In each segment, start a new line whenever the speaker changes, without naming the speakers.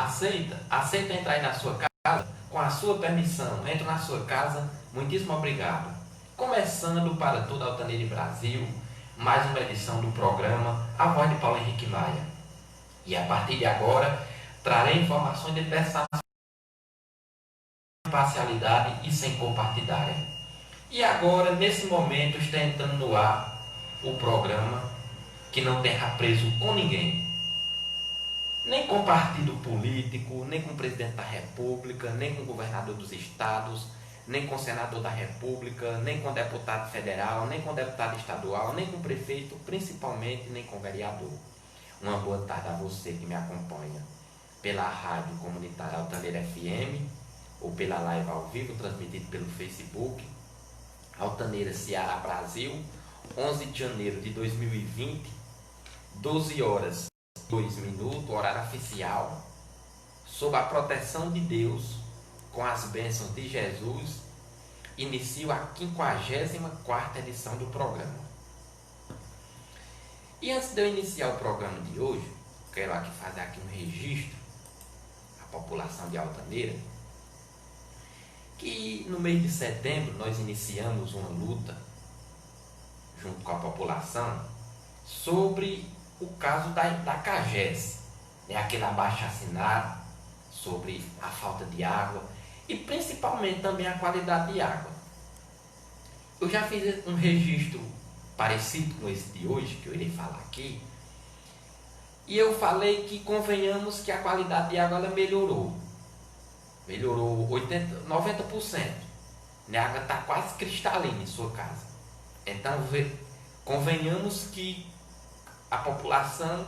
Aceita entrar aí na sua casa? Com a sua permissão, entro na sua casa. Muitíssimo obrigado. Começando para toda a Altaneira Brasil, mais uma edição do programa A Voz de Paulo Henrique Maia. E a partir de agora, trarei informações de diversas imparcialidade e sem cor partidária. E agora, nesse momento, está entrando no ar o programa que não terá preso com ninguém. Nem com partido político, nem com o presidente da República, nem com o governador dos estados, nem com o senador da República, nem com deputado federal, nem com deputado estadual, nem com prefeito, principalmente nem com vereador. Uma boa tarde a você que me acompanha pela rádio comunitária Altaneira FM ou pela live ao vivo transmitida pelo Facebook. Altaneira Ceará Brasil, 11 de janeiro de 2020, 12 horas 2 minutos, horário oficial, sob a proteção de Deus, com as bênçãos de Jesus, inicio a 54ª edição do programa. E antes de eu iniciar o programa de hoje, quero aqui fazer aqui um registro à população de Altaneira, que no mês de setembro nós iniciamos uma luta junto com a população sobre o caso da CAGES, aquele abaixo-assinado sobre a falta de água e principalmente também a qualidade de água. Eu já fiz um registro parecido com esse de hoje, que eu irei falar aqui, e eu falei que convenhamos que a qualidade de água ela melhorou 90%. A água está quase cristalina em sua casa. Então convenhamos que a população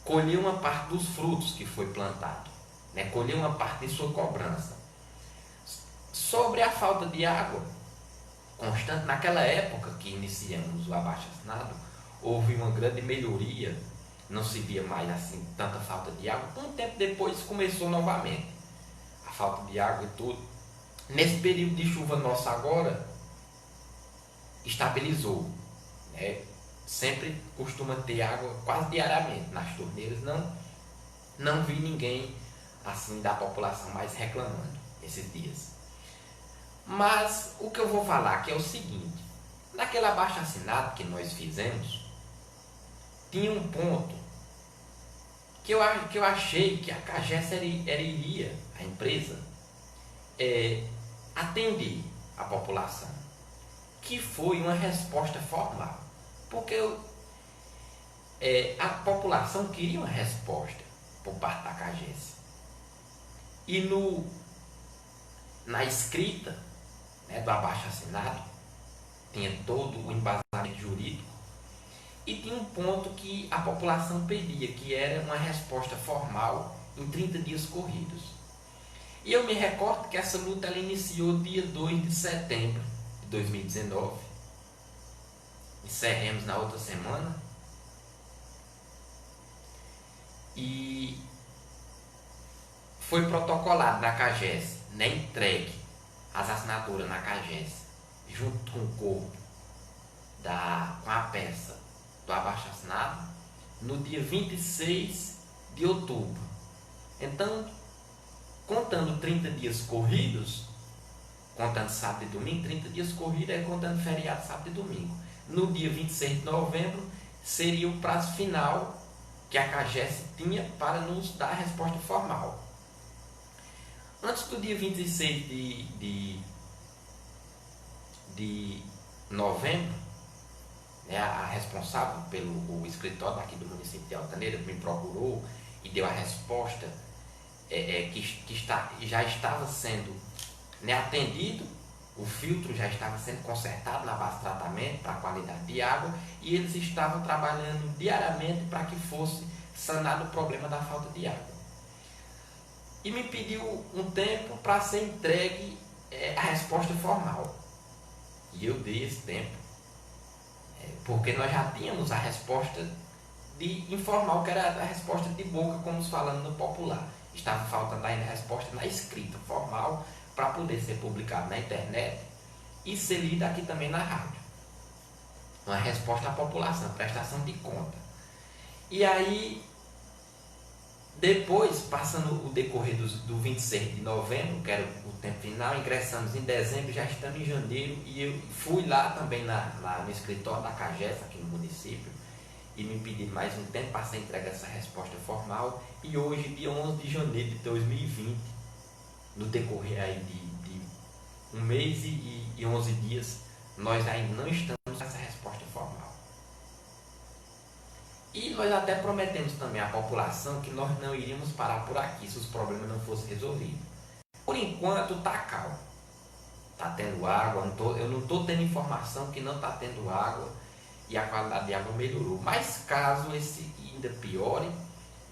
colheu uma parte dos frutos que foi plantado, colheu uma parte de sua cobrança. Sobre a falta de água constante, naquela época que iniciamos o abaixo-assinado, houve uma grande melhoria, não se via mais assim tanta falta de água. Um tempo depois começou novamente a falta de água e tudo. Nesse período de chuva nossa agora, estabilizou, sempre costuma ter água quase diariamente nas torneiras. Não vi ninguém assim da população mais reclamando esses dias. Mas o que eu vou falar aqui é o seguinte: naquele abaixo-assinado que nós fizemos, tinha um ponto que eu achei que a CAGES iria, a empresa, atender a população, que foi uma resposta formal. Porque a população queria uma resposta por parte da CAGES. E na escrita do abaixo-assinado, tinha todo o embasamento jurídico, e tinha um ponto que a população pedia, que era uma resposta formal em 30 dias corridos. E eu me recordo que essa luta ela iniciou dia 2 de setembro de 2019. Encerremos na outra semana. E foi protocolado na CAGES, entregue as assinaturas na CAGES, junto com o corpo, com a peça do abaixo-assinado, no dia 26 de outubro. Então, contando 30 dias corridos, contando sábado e domingo, 30 dias corridos, contando feriado sábado e domingo. No dia 26 de novembro, seria o prazo final que a CAGES tinha para nos dar a resposta formal. Antes do dia 26 de novembro, a responsável pelo escritório aqui do município de Altaneira me procurou e deu a resposta que já estava sendo atendido. O filtro já estava sendo consertado na base de tratamento para a qualidade de água, e eles estavam trabalhando diariamente para que fosse sanado o problema da falta de água. E me pediu um tempo para ser entregue a resposta formal. E eu dei esse tempo, porque nós já tínhamos a resposta informal, que era a resposta de boca, como nos falando no popular. Estava faltando ainda a resposta na escrita formal, para poder ser publicado na internet e ser lido aqui também na rádio. Uma resposta à população, prestação de conta. E aí Depois, passando o decorrer do 26 de novembro, que era o tempo final, ingressamos em dezembro, já estamos em janeiro, e eu fui lá também lá no escritório da CAGES, aqui no município, e me pedi mais um tempo para ser entregue essa resposta formal, e hoje, dia 11 de janeiro de 2020, no decorrer aí de um mês e 11 dias, nós ainda não estamos com essa resposta formal. E nós até prometemos também à população que nós não iríamos parar por aqui se os problemas não fossem resolvidos. Por enquanto está calmo, está tendo água, eu não estou tendo informação que não está tendo água e a qualidade de água melhorou. Mas caso esse ainda piore,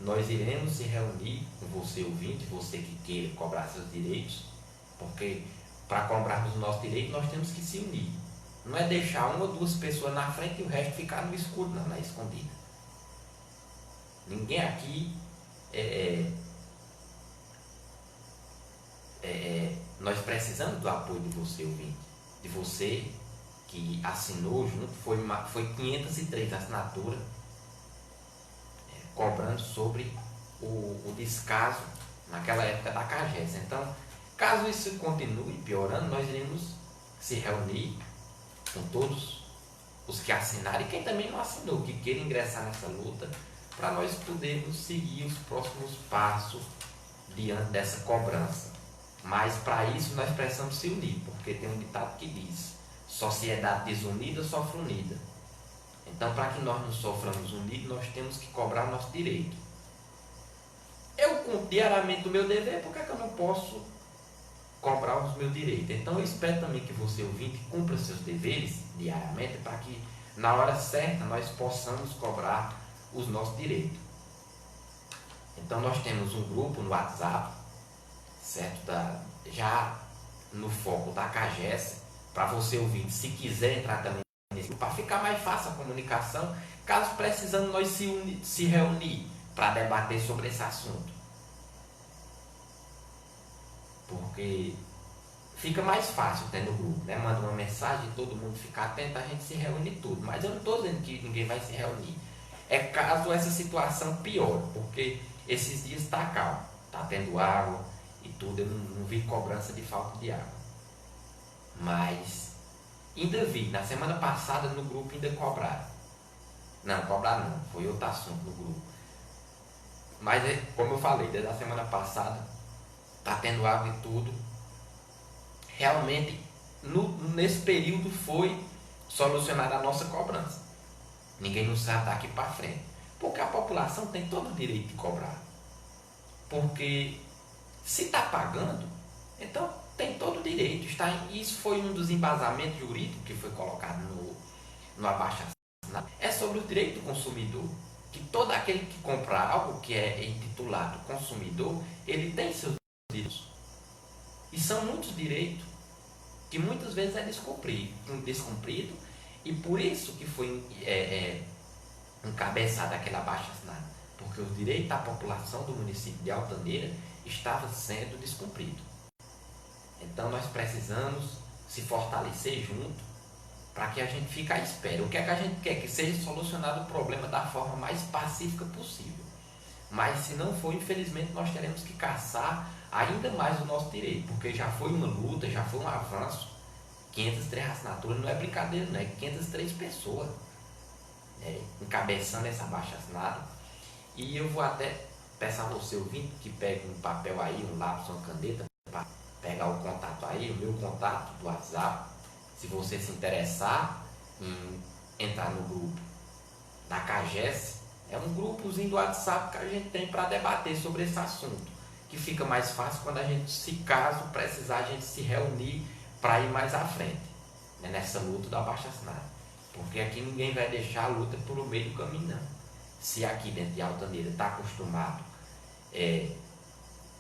nós iremos se reunir com você ouvinte, você que queira cobrar seus direitos, porque para cobrarmos os nossos direitos nós temos que se unir. Não é deixar uma ou duas pessoas na frente e o resto ficar no escuro, não, na escondida. Ninguém aqui nós precisamos do apoio de você, ouvinte, de você que assinou junto, foi 503 assinaturas cobrando sobre o descaso naquela época da CAGES. Então, caso isso continue piorando, nós iremos se reunir com todos os que assinaram e quem também não assinou, que queira ingressar nessa luta, para nós podermos seguir os próximos passos diante dessa cobrança. Mas para isso nós precisamos se unir, porque tem um ditado que diz: sociedade desunida sofre unida. Então, para que nós não soframos unidos, nós temos que cobrar o nosso direito. Eu cumpro diariamente o meu dever, por que eu não posso cobrar os meus direitos? Então, eu espero também que você, ouvinte, cumpra seus deveres diariamente, para que na hora certa nós possamos cobrar os nossos direitos. Então, nós temos um grupo no WhatsApp, certo? Já no foco da CAGES, para você ouvir, se quiser entrar também nesse grupo, para ficar mais fácil a comunicação, caso precisando nós se reunir para debater sobre esse assunto. Porque fica mais fácil tendo grupo, né? Manda uma mensagem, todo mundo fica atento, a gente se reúne tudo. Mas eu não estou dizendo que ninguém vai se reunir. É caso essa situação piore, porque esses dias está calmo, está tendo água e tudo, eu não vi cobrança de falta de água. Mas ainda vi, na semana passada no grupo ainda cobraram. Não, cobraram não, foi outro assunto no grupo. Mas como eu falei, desde a semana passada está tendo água e tudo. Realmente, nesse período foi solucionada a nossa cobrança. Ninguém nos sabe daqui para frente. Porque a população tem todo o direito de cobrar. Porque se está pagando, então tem todo o direito. Isso foi um dos embasamentos jurídicos que foi colocado no abaixo-assinado. É sobre o direito do consumidor. Que todo aquele que compra algo que é intitulado consumidor, ele tem seus direitos. E são muitos direitos que muitas vezes é descumprido, e por isso que foi encabeçado aquele abaixo-assinado, porque os direitos da população do município de Altaneira estavam sendo descumpridos. Então nós precisamos se fortalecer junto para que a gente fique à espera. O que é que a gente quer? Que seja solucionado o problema da forma mais pacífica possível. Mas se não for, infelizmente, nós teremos que caçar ainda mais o nosso direito, porque já foi uma luta, já foi um avanço. 503 assinaturas não é brincadeira, não é 503 pessoas encabeçando essa abaixo-assinado. E eu vou até peço a você ouvinte que pegue um papel aí, um lápis, uma caneta, para pegar o contato aí, o meu contato do WhatsApp. Se você se interessar em entrar no grupo da CAGES, é um grupozinho do WhatsApp que a gente tem para debater sobre esse assunto, que fica mais fácil quando a gente, se caso precisar, a gente se reunir para ir mais à frente, né, nessa luta do abaixo-assinado. Porque aqui ninguém vai deixar a luta pelo meio do caminho, não. Se aqui dentro de Altaneira está acostumado, é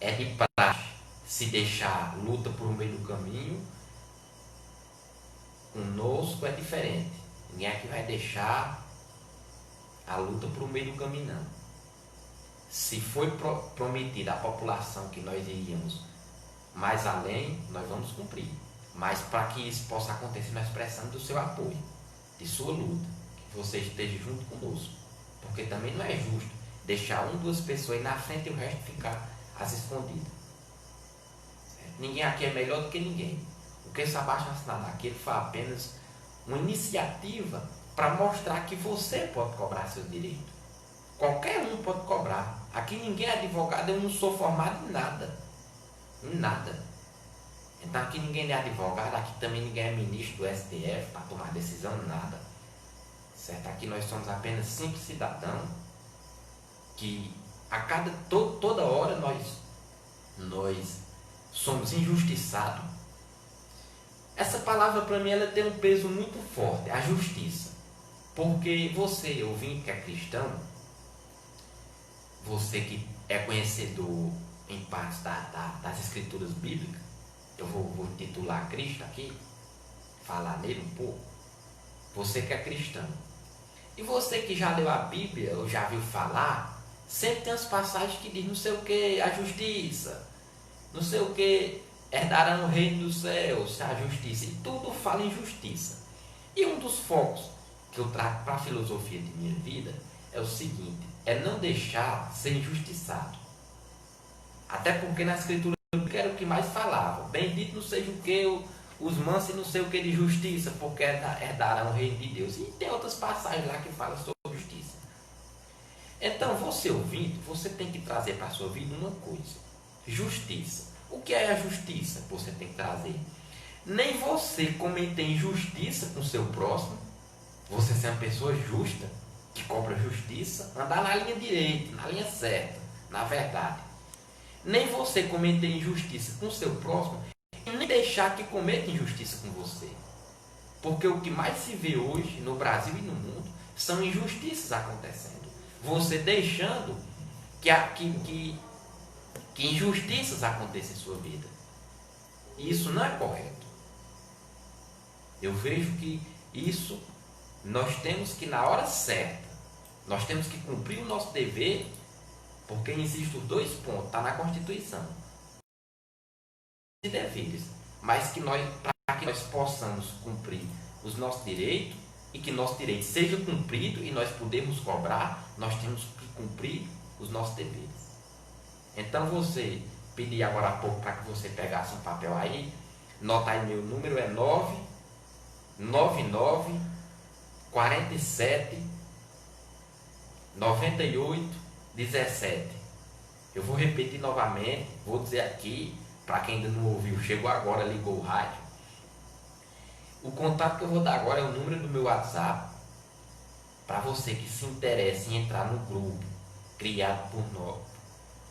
de praxe se deixar luta por meio do caminho, conosco é diferente. Ninguém aqui vai deixar a luta por meio do caminho, não. Se foi prometida à população que nós iríamos mais além, nós vamos cumprir. Mas para que isso possa acontecer, nós precisamos do seu apoio, de sua luta, que você esteja junto conosco. Porque também não é justo deixar duas pessoas aí na frente e o resto ficar às escondidas. Certo? Ninguém aqui é melhor do que ninguém. O que esse abaixo-assinado aqui ele foi apenas uma iniciativa para mostrar que você pode cobrar seu direito. Qualquer um pode cobrar. Aqui ninguém é advogado, eu não sou formado em nada. Em nada. Então aqui ninguém é advogado, aqui também ninguém é ministro do STF para tomar decisão, nada. Certo? Aqui nós somos apenas simples cidadãos que toda hora nós somos injustiçados. Essa palavra para mim ela tem um peso muito forte, a justiça. Porque você, ouvinte que é cristão, você que é conhecedor em partes das escrituras bíblicas, eu vou titular Cristo aqui, falar nele um pouco. Você que é cristão. E você que já leu a Bíblia, ou já viu falar, sempre tem as passagens que diz não sei o que, a justiça, não sei o que, herdarão o reino dos céus, a justiça, e tudo fala em justiça. E um dos focos que eu trago para a filosofia de minha vida é o seguinte, é não deixar ser injustiçado. Até porque na escritura era o que mais falava, bendito não seja o que, os mansos e não sei o que de justiça, porque herdarão o reino de Deus. E tem outras passagens lá que falam sobre justiça. Então, você ouvindo, você tem que trazer para a sua vida uma coisa, justiça. O que é a justiça? Você tem que trazer. Nem você cometer injustiça com o seu próximo, você ser uma pessoa justa, que cobra justiça, andar na linha direita, na linha certa, na verdade. Nem você cometer injustiça com o seu próximo, e nem deixar que cometa injustiça com você. Porque o que mais se vê hoje, no Brasil e no mundo, são injustiças acontecendo. Você deixando que injustiças aconteçam em sua vida. E isso não é correto. Eu vejo que isso nós temos que, na hora certa, nós temos que cumprir o nosso dever, porque existem os dois pontos, está na Constituição. E deveres, mas para que nós possamos cumprir os nossos direitos e que nosso direito seja cumprido e nós podemos cobrar, nós temos que cumprir os nossos deveres. Então você pedi agora há pouco para que você pegasse um papel aí, nota aí meu número é 999 47 98 17. Eu vou repetir novamente, vou dizer aqui, para quem ainda não ouviu, chegou agora, ligou o rádio. O contato que eu vou dar agora é o número do meu WhatsApp, para você que se interessa em entrar no grupo criado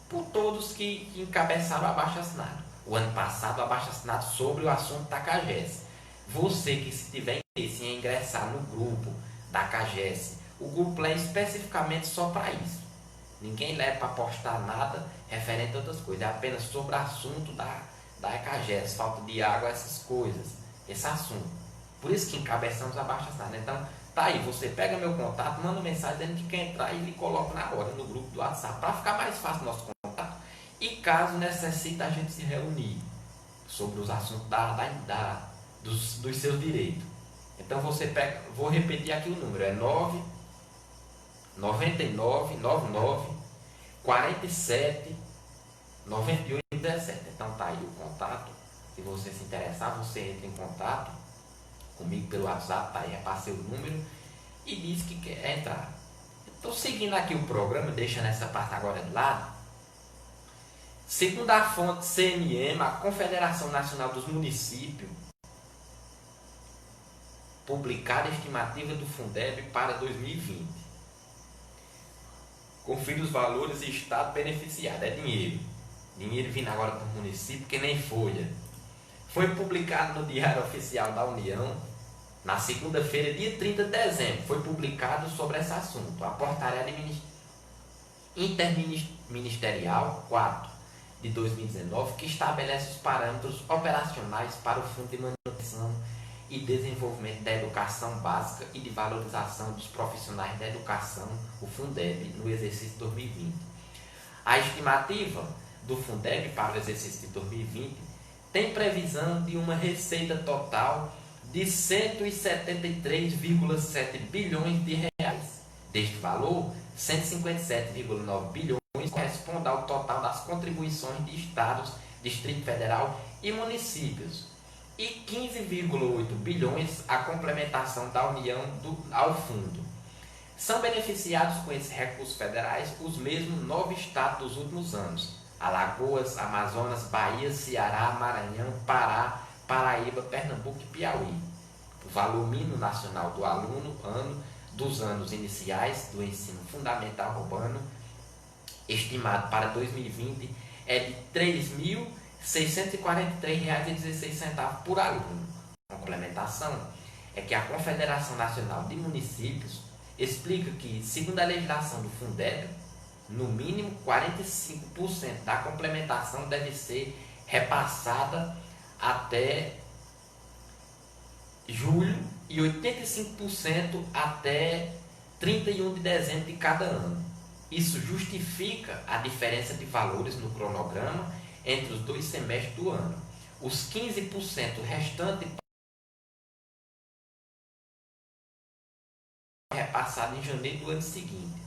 por todos que encabeçaram o abaixo-assinado. O ano passado, o abaixo-assinado sobre o assunto da CAGES. Você que se tiver interesse em ingressar no grupo da CAGES, o grupo é especificamente só para isso. Ninguém leva para postar nada referente a outras coisas, é apenas sobre o assunto da CAGES, falta de água, essas coisas, esse assunto. Por isso que encabeçamos a abaixo-assinado. Então, tá aí, você pega meu contato, manda mensagem dizendo que quer entrar e ele coloca na hora no grupo do WhatsApp, para ficar mais fácil o nosso contato. E caso necessite a gente se reunir sobre os assuntos dos seus direitos. Então você pega, vou repetir aqui o número, é 999 47 98 17. Então tá aí o contato. Se você se interessar, você entra em contato comigo pelo WhatsApp, tá aí, repassei o número e diz que quer entrar. Estou seguindo aqui o programa, deixando essa parte agora de lado. Segundo a fonte CNM, a Confederação Nacional dos Municípios, publicada a estimativa do Fundeb para 2020. Confira os valores e estado beneficiado. É dinheiro. Dinheiro vindo agora para o município, que nem folha. Foi publicado no Diário Oficial da União, na segunda-feira, dia 30 de dezembro. Foi publicado sobre esse assunto. A portaria interministerial 4 de 2019, que estabelece os parâmetros operacionais para o Fundo de Manutenção e Desenvolvimento da Educação Básica e de Valorização dos Profissionais da Educação, o Fundeb, no exercício 2020. A estimativa do Fundeb para o exercício de 2020 tem previsão de uma receita total de 173,7 bilhões de reais, Deste valor, 157,9 bilhões corresponde ao total das contribuições de estados, Distrito Federal e municípios, e 15,8 bilhões a complementação da União ao fundo. São beneficiados com esses recursos federais os mesmos 9 estados dos últimos anos: Alagoas, Amazonas, Bahia, Ceará, Maranhão, Pará, Paraíba, Pernambuco e Piauí. O valor mínimo nacional do aluno dos anos iniciais do ensino fundamental urbano, estimado para 2020, é de R$ 3.643,16 por aluno. A complementação é que a Confederação Nacional de Municípios explica que, segundo a legislação do Fundeb, no mínimo 45% da complementação deve ser repassada até julho e 85% até 31 de dezembro de cada ano. Isso justifica a diferença de valores no cronograma entre os 2 semestres do ano. Os 15% restantes repassado em janeiro do ano seguinte,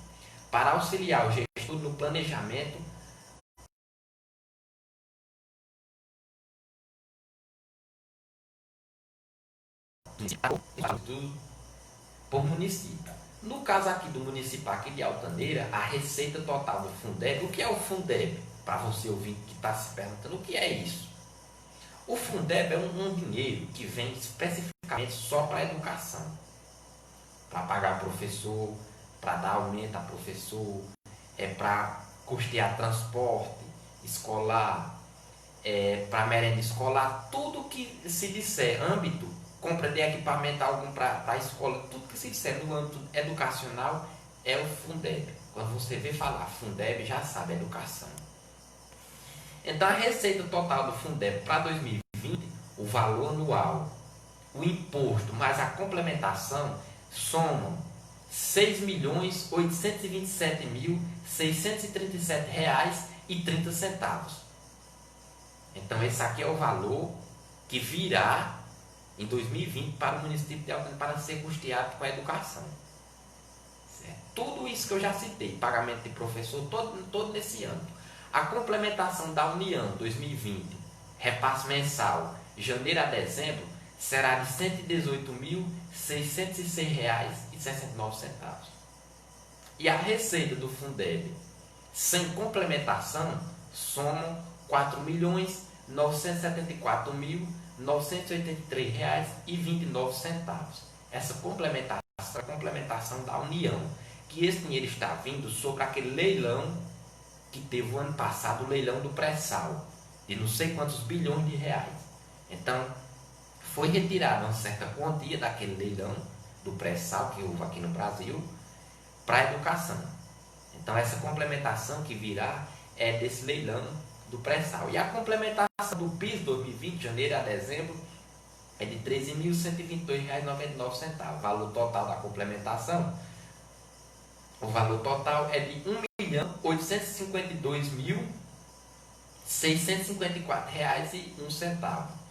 para auxiliar o gestor no planejamento por município. No caso aqui do município aqui de Altaneira, a receita total do Fundeb, o que é o Fundeb? Para você ouvir que está se perguntando, o que é isso? O Fundeb é um dinheiro que vem especificamente só para a educação, para pagar professor, para dar aumento a professor, para custear transporte escolar, para merenda escolar, tudo que se disser âmbito, compra de equipamento algum para a escola, tudo que se disser no âmbito educacional é o Fundeb. Quando você vê falar Fundeb, já sabe, educação. Então a receita total do Fundeb para 2020, o valor anual, o imposto mais a complementação, somam R$ 6.827.637,30. Então esse aqui é o valor que virá em 2020 para o município de Altaneira para ser custeado com a educação. Certo? Tudo isso que eu já citei, pagamento de professor, todo nesse ano. A complementação da União 2020, repasse mensal, janeiro a dezembro, será de R$ 118.606,69. E a receita do Fundeb, sem complementação, somam R$ 4.974.983,29. Essa complementação é a complementação da União, que esse dinheiro está vindo sobre aquele leilão que teve o ano passado, o leilão do pré-sal, de não sei quantos bilhões de reais. Então, foi retirada uma certa quantia daquele leilão do pré-sal que houve aqui no Brasil para a educação. Então, essa complementação que virá é desse leilão do pré-sal. E a complementação do PIS 2020, janeiro a dezembro, é de R$ 13.122,99. O valor total da complementação, o valor total é de R$ 1.852.654,01.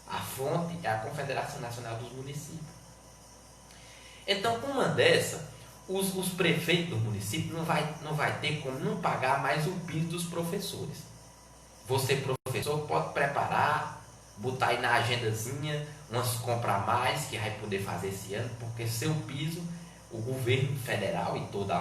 A fonte é a Confederação Nacional dos Municípios. Então, com uma dessa, os prefeitos do município não vai ter como não pagar mais o PIS dos professores. Você, professor, pode preparar, botar aí na agendazinha umas compras a mais que vai poder fazer esse ano, porque seu piso, o governo federal e todo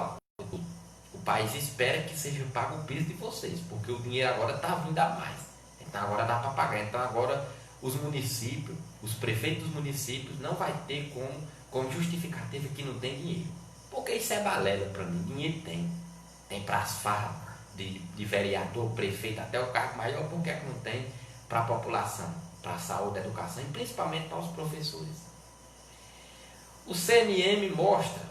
o país espera que seja pago o piso de vocês, porque o dinheiro agora está vindo a mais. Então agora dá para pagar. Então agora os municípios, os prefeitos dos municípios não vai ter como justificativa que não tem dinheiro. Porque isso é balela para mim. Dinheiro tem. Tem para as farras de vereador, prefeito, até o cargo maior, por que é que não tem para a população, para a saúde, a educação e principalmente para os professores? O CNM mostra,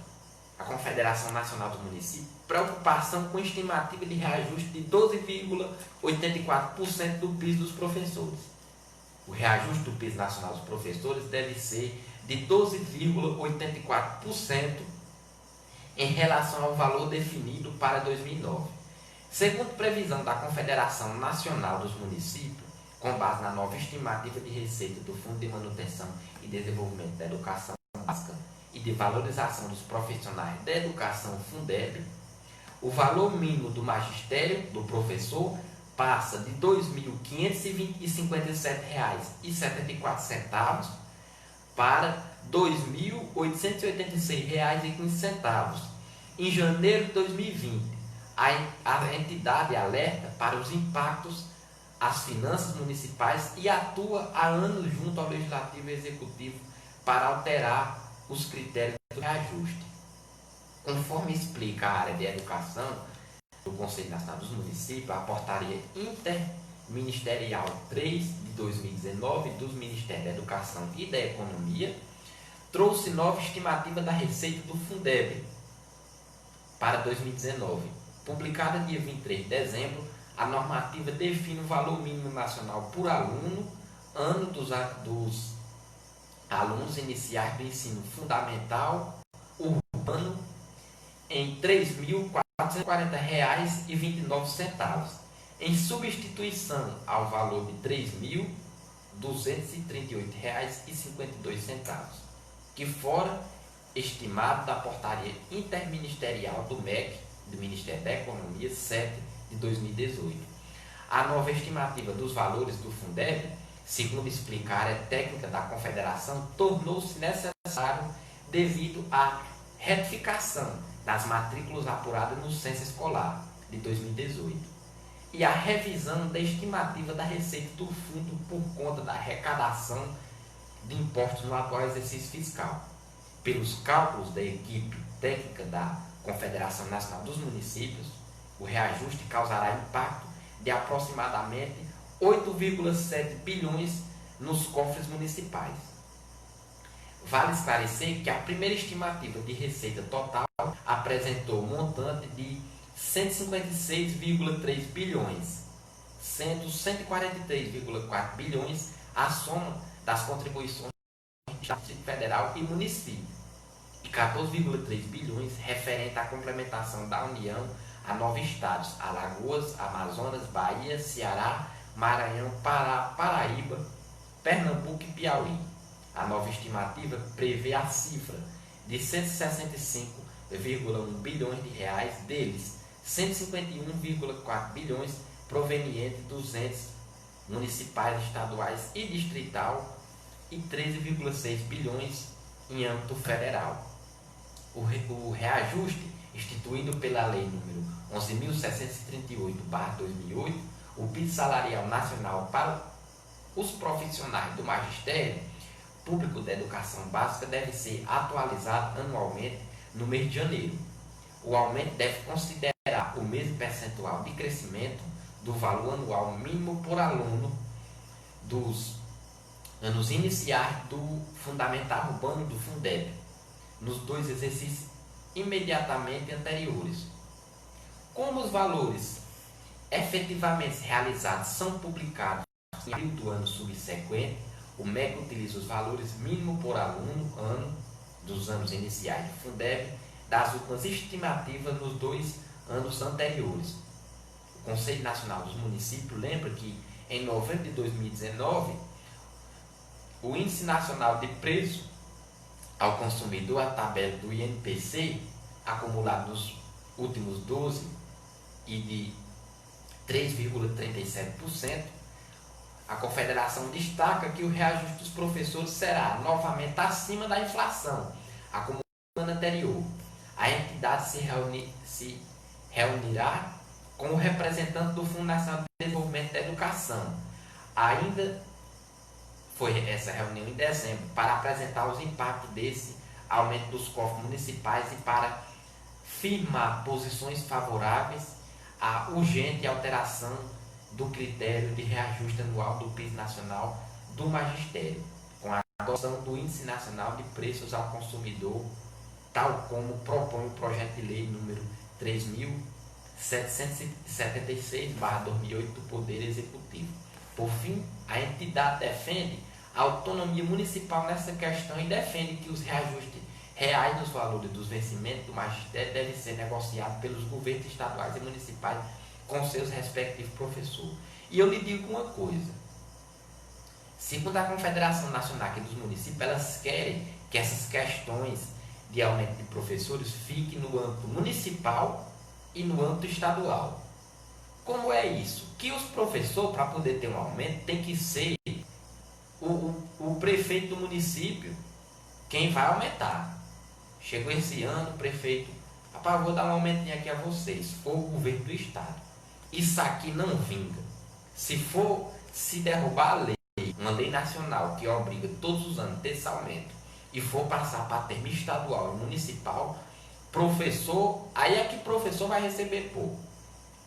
a Confederação Nacional dos Municípios, preocupação com estimativa de reajuste de 12,84% do PIS dos professores. O reajuste do PIS nacional dos professores deve ser de 12,84% em relação ao valor definido para 2009. Segundo previsão da Confederação Nacional dos Municípios, com base na nova estimativa de receita do Fundo de Manutenção e Desenvolvimento da Educação Básica, e de Valorização dos Profissionais da Educação, Fundeb, o valor mínimo do magistério do professor passa de R$ 2.557,74 para R$ 2.886,15. Em janeiro de 2020, a entidade alerta para os impactos às finanças municipais e atua há anos junto ao Legislativo e Executivo para alterar os critérios do reajuste. Conforme explica a área de educação do Conselho Nacional dos Municípios, a portaria interministerial 3 de 2019 dos Ministérios da Educação e da Economia trouxe nova estimativa da receita do Fundeb para 2019. Publicada dia 23 de dezembro, a normativa define o valor mínimo nacional por aluno, ano dos alunos iniciais do ensino fundamental urbano, em R$ 3.440,29, em substituição ao valor de R$ 3.238,52, que fora estimado da portaria interministerial do MEC, do Ministério da Economia, 7 de 2018. A nova estimativa dos valores do Fundeb, segundo explica a área técnica da Confederação, tornou-se necessário devido à retificação das matrículas apuradas no censo escolar de 2018 e a revisão da estimativa da receita do fundo por conta da arrecadação de impostos no atual exercício fiscal. Pelos cálculos da equipe técnica da Confederação Nacional dos Municípios, o reajuste causará impacto de aproximadamente 8,7 bilhões nos cofres municipais. Vale esclarecer que a primeira estimativa de receita total apresentou um montante de 156,3 bilhões, sendo 143,4 bilhões a soma das contribuições do Estado Federal e município, e 14,3 bilhões referente à complementação da União a 9 estados: Alagoas, Amazonas, Bahia, Ceará, Maranhão, Pará, Paraíba, Pernambuco e Piauí. A nova estimativa prevê a cifra de 165,1 bilhões de reais, deles 151,4 bilhões provenientes dos entes municipais, estaduais e distrital e 13,6 bilhões em âmbito federal. O reajuste instituído pela Lei nº 11.638/2008, o piso salarial nacional para os profissionais do magistério público da educação básica deve ser atualizado anualmente no mês de janeiro. O aumento deve considerar o mesmo percentual de crescimento do valor anual mínimo por aluno dos anos iniciais do Fundamental Urbano do Fundeb, nos 2 exercícios imediatamente anteriores. Como os valores efetivamente realizados são publicados em abril do ano subsequente, o MEC utiliza os valores mínimo por aluno ano dos anos iniciais do Fundeb das últimas estimativas nos 2 anos anteriores. O Conselho Nacional dos Municípios lembra que em novembro de 2019 o Índice Nacional de Preço ao Consumidor, a tabela do INPC, acumulado nos últimos 12 e de 3,37%, a Confederação destaca que o reajuste dos professores será novamente acima da inflação acumulada no ano anterior. A entidade se reunirá com o representante do Fundo Nacional de Desenvolvimento da Educação. Ainda foi essa reunião em dezembro para apresentar os impactos desse aumento dos cofres municipais e para firmar posições favoráveis à urgente alteração do critério de reajuste anual do piso nacional do magistério, com a adoção do Índice Nacional de Preços ao Consumidor, tal como propõe o projeto de lei número 3.776/2008 do Poder Executivo. Por fim, a entidade defende a autonomia municipal nessa questão e defende que os reajustes reais dos valores dos vencimentos do magistério devem ser negociados pelos governos estaduais e municipais com seus respectivos professores. E eu lhe digo uma coisa: segundo a Confederação Nacional aqui dos Municípios, elas querem que essas questões de aumento de professores fique no âmbito municipal e no âmbito estadual. Como é isso? Que os professores, para poder ter um aumento, tem que ser o prefeito do município quem vai aumentar. Chegou esse ano, o prefeito, rapaz, vou dar um aumentinho aqui a vocês. For o governo do estado. Isso aqui não vinga. Se derrubar a lei, uma lei nacional que obriga todos os anos a ter esse aumento, e for passar para termo estadual e municipal, professor, aí é que professor vai receber pouco.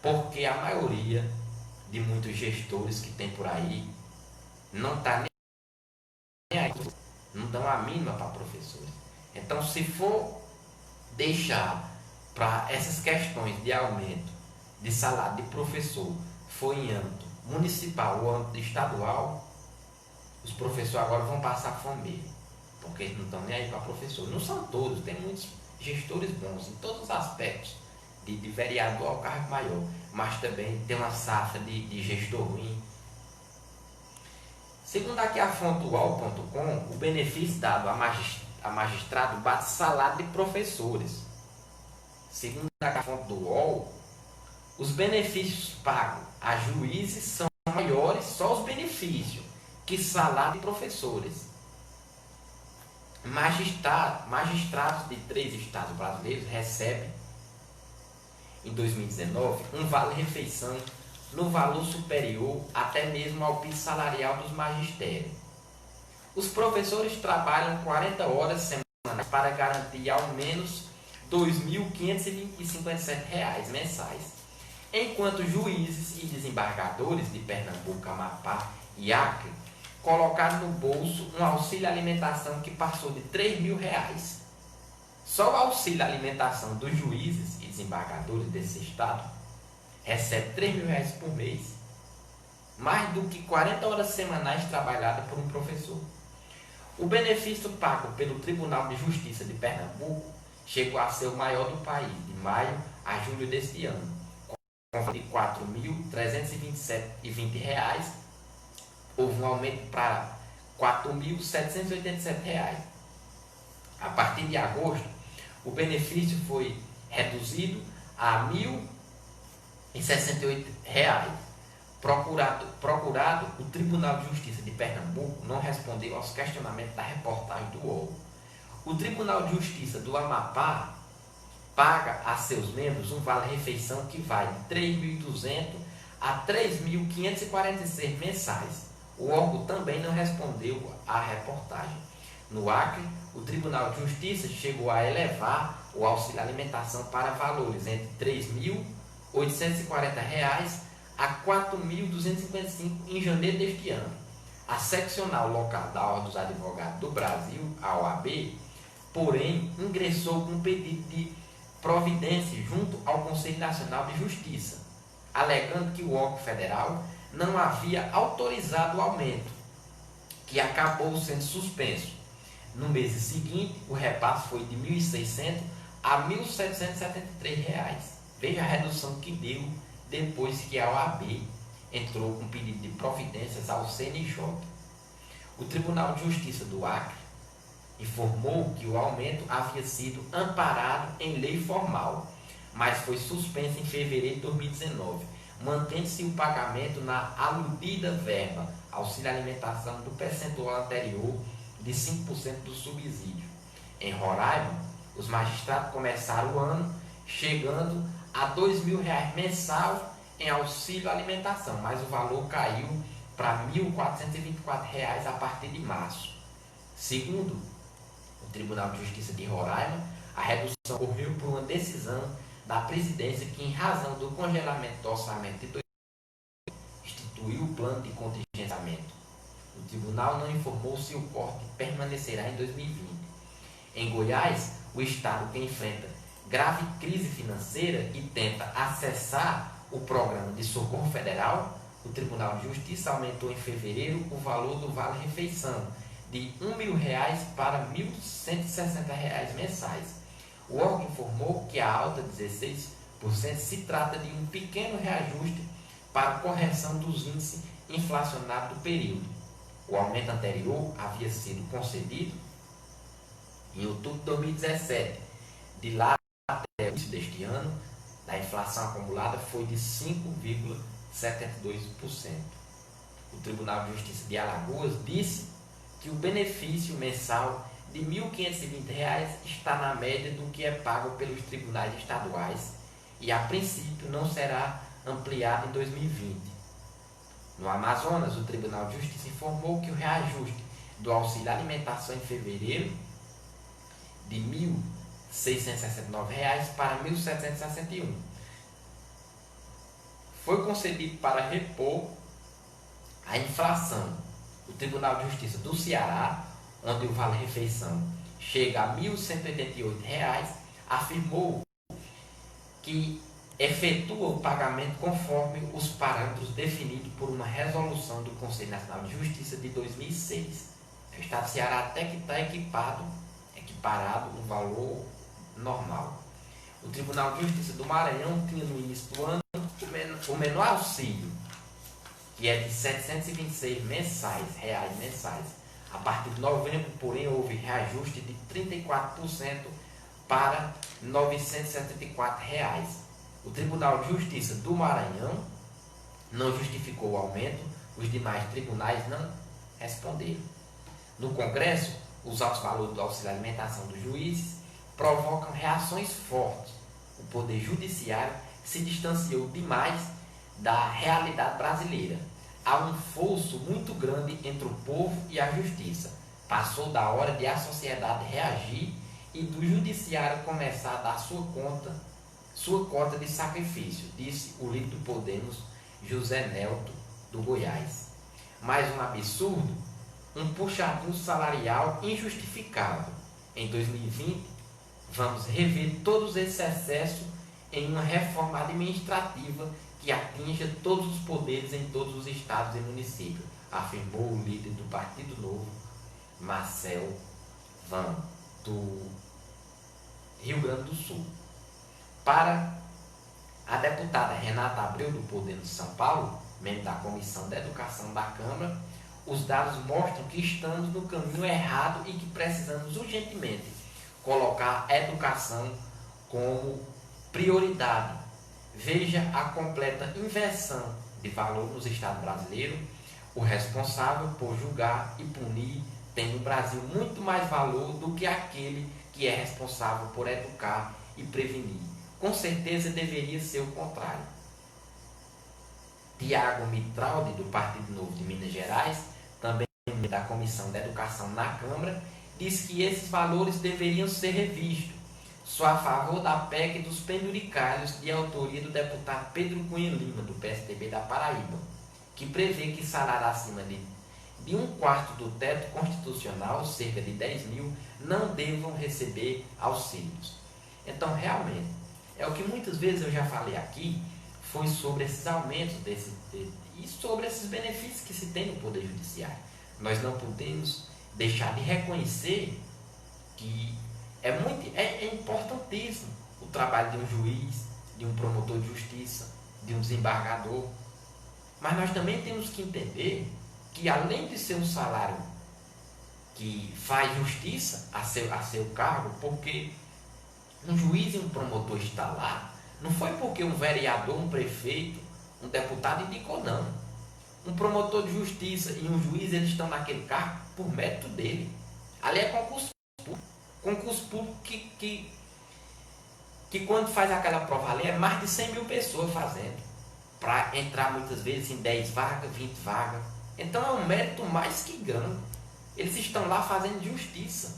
Porque a maioria de muitos gestores que tem por aí não está nem aí, não dão a mínima para professores. Então, se for deixar para essas questões de aumento de salário de professor for em âmbito municipal ou âmbito estadual, os professores agora vão passar fome, porque eles não estão nem aí para professor. Não são todos, tem muitos gestores bons em todos os aspectos, de vereador ao cargo maior, mas também tem uma safra de gestor ruim. Segundo aqui a fonte UOL.com, o benefício dado a magistrado bate salário de professores. Segundo a fonte do UOL, os benefícios pagos a juízes são maiores, só os benefícios, que salário de professores. Magistrados de 3 estados brasileiros recebem, em 2019, um vale-refeição no valor superior até mesmo ao piso salarial dos magistérios. Os professores trabalham 40 horas semanais para garantir ao menos R$ 2.557 mensais, enquanto juízes e desembargadores de Pernambuco, Amapá e Acre colocaram no bolso um auxílio alimentação que passou de R$ 3.000. Só o auxílio alimentação dos juízes e desembargadores desse estado recebe R$ 3.000 por mês, mais do que 40 horas semanais trabalhadas por um professor. O benefício pago pelo Tribunal de Justiça de Pernambuco chegou a ser o maior do país, de maio a julho deste ano, com de R$ 4.327,20, houve um aumento para R$ 4.787. A partir de agosto, o benefício foi reduzido a R$ 1.068. Procurado, o Tribunal de Justiça de Pernambuco não respondeu aos questionamentos da reportagem do UOL. O Tribunal de Justiça do Amapá paga a seus membros um vale-refeição que vai de R$ 3.200 a R$ 3.546 mensais. O órgão também não respondeu à reportagem. No Acre, o Tribunal de Justiça chegou a elevar o auxílio alimentação para valores entre R$ 3.840 a R$ 4.255 em janeiro deste ano. A seccional local da Ordem dos Advogados do Brasil, a OAB, porém, ingressou com um pedido de providência junto ao Conselho Nacional de Justiça, alegando que o órgão federal não havia autorizado o aumento, que acabou sendo suspenso. No mês seguinte, o repasse foi de R$ 1.600 a R$ 1.773. Veja a redução que deu depois que a OAB entrou com pedido de providências ao CNJ. O Tribunal de Justiça do Acre informou que o aumento havia sido amparado em lei formal, mas foi suspenso em fevereiro de 2019, mantendo-se o pagamento na aludida verba, auxílio alimentação do percentual anterior de 5% do subsídio. Em Roraima, os magistrados começaram o ano chegando a R$ 2.000 mensal em auxílio alimentação, mas o valor caiu para R$ 1.424 a partir de março. Segundo o Tribunal de Justiça de Roraima, a redução ocorreu por uma decisão da presidência que, em razão do congelamento do orçamento de 2020, instituiu o plano de contingenciamento. O tribunal não informou se o corte permanecerá em 2020. Em Goiás, o estado que enfrenta grave crise financeira e tenta acessar o programa de socorro federal, o Tribunal de Justiça aumentou em fevereiro o valor do vale-refeição de R$ 1.000 para R$ 1.160 mensais. O órgão informou que a alta de 16% se trata de um pequeno reajuste para correção dos índices inflacionários do período. O aumento anterior havia sido concedido Em outubro de 2017, de lá até o início deste ano, a inflação acumulada foi de 5,72%. O Tribunal de Justiça de Alagoas disse que o benefício mensal de R$ 1.520 está na média do que é pago pelos tribunais estaduais e, a princípio, não será ampliado em 2020. No Amazonas, o Tribunal de Justiça informou que o reajuste do auxílio alimentação em fevereiro de R$ 1.669 para R$ 1.761 foi concedido para repor a inflação. O Tribunal de Justiça do Ceará, onde o vale-refeição chega a R$ 1.188, afirmou que efetua o pagamento conforme os parâmetros definidos por uma resolução do Conselho Nacional de Justiça de 2006. O Estado do Ceará até que está equiparado no valor normal. O Tribunal de Justiça do Maranhão tinha no início do ano o menor auxílio, que é de R$ 726 reais mensais. A partir de novembro, porém, houve reajuste de 34% para R$ 974. O Tribunal de Justiça do Maranhão não justificou o aumento, os demais tribunais não responderam. No Congresso, os altos valores do auxílio alimentação dos juízes provocam reações fortes. O Poder Judiciário se distanciou demais da realidade brasileira. Há um fosso muito grande entre o povo e a justiça. Passou da hora de a sociedade reagir e do judiciário começar a dar sua cota de sacrifício, disse o líder do Podemos, José Nelto, do Goiás. Mais um absurdo, um puxadinho salarial injustificável. Em 2020, vamos rever todos esses excessos em uma reforma administrativa que atinja todos os poderes em todos os estados e municípios, afirmou o líder do Partido Novo, Marcel Van, do Rio Grande do Sul. Para a deputada Renata Abreu, do Podemos de São Paulo, membro da Comissão da Educação da Câmara, os dados mostram que estamos no caminho errado e que precisamos urgentemente colocar a educação como prioridade. Veja a completa inversão de valor nos estados brasileiros. O responsável por julgar e punir tem no Brasil muito mais valor do que aquele que é responsável por educar e prevenir. Com certeza deveria ser o contrário. Tiago Mitraldi, do Partido Novo de Minas Gerais, também da Comissão da Educação na Câmara, diz que esses valores deveriam ser revistos. Sou a favor da PEC dos penduricalhos, de autoria do deputado Pedro Cunha Lima, do PSDB da Paraíba, que prevê que salário acima de 1/4 do teto constitucional, cerca de 10 mil, não devam receber auxílios. Então, realmente, é o que muitas vezes eu já falei aqui, foi sobre esses aumentos e sobre esses benefícios que se tem no Poder Judiciário. Nós não podemos deixar de reconhecer que é importantíssimo o trabalho de um juiz, de um promotor de justiça, de um desembargador. Mas nós também temos que entender que, além de ser um salário que faz justiça a seu cargo, porque um juiz e um promotor está lá, não foi porque um vereador, um prefeito, um deputado indicou, não. Um promotor de justiça e um juiz, eles estão naquele cargo por mérito dele. Ali é concurso público. Concurso público que quando faz aquela prova ali, é mais de 100 mil pessoas fazendo. Para entrar muitas vezes em 10 vagas, 20 vagas. Então é um mérito mais que grande. Eles estão lá fazendo justiça.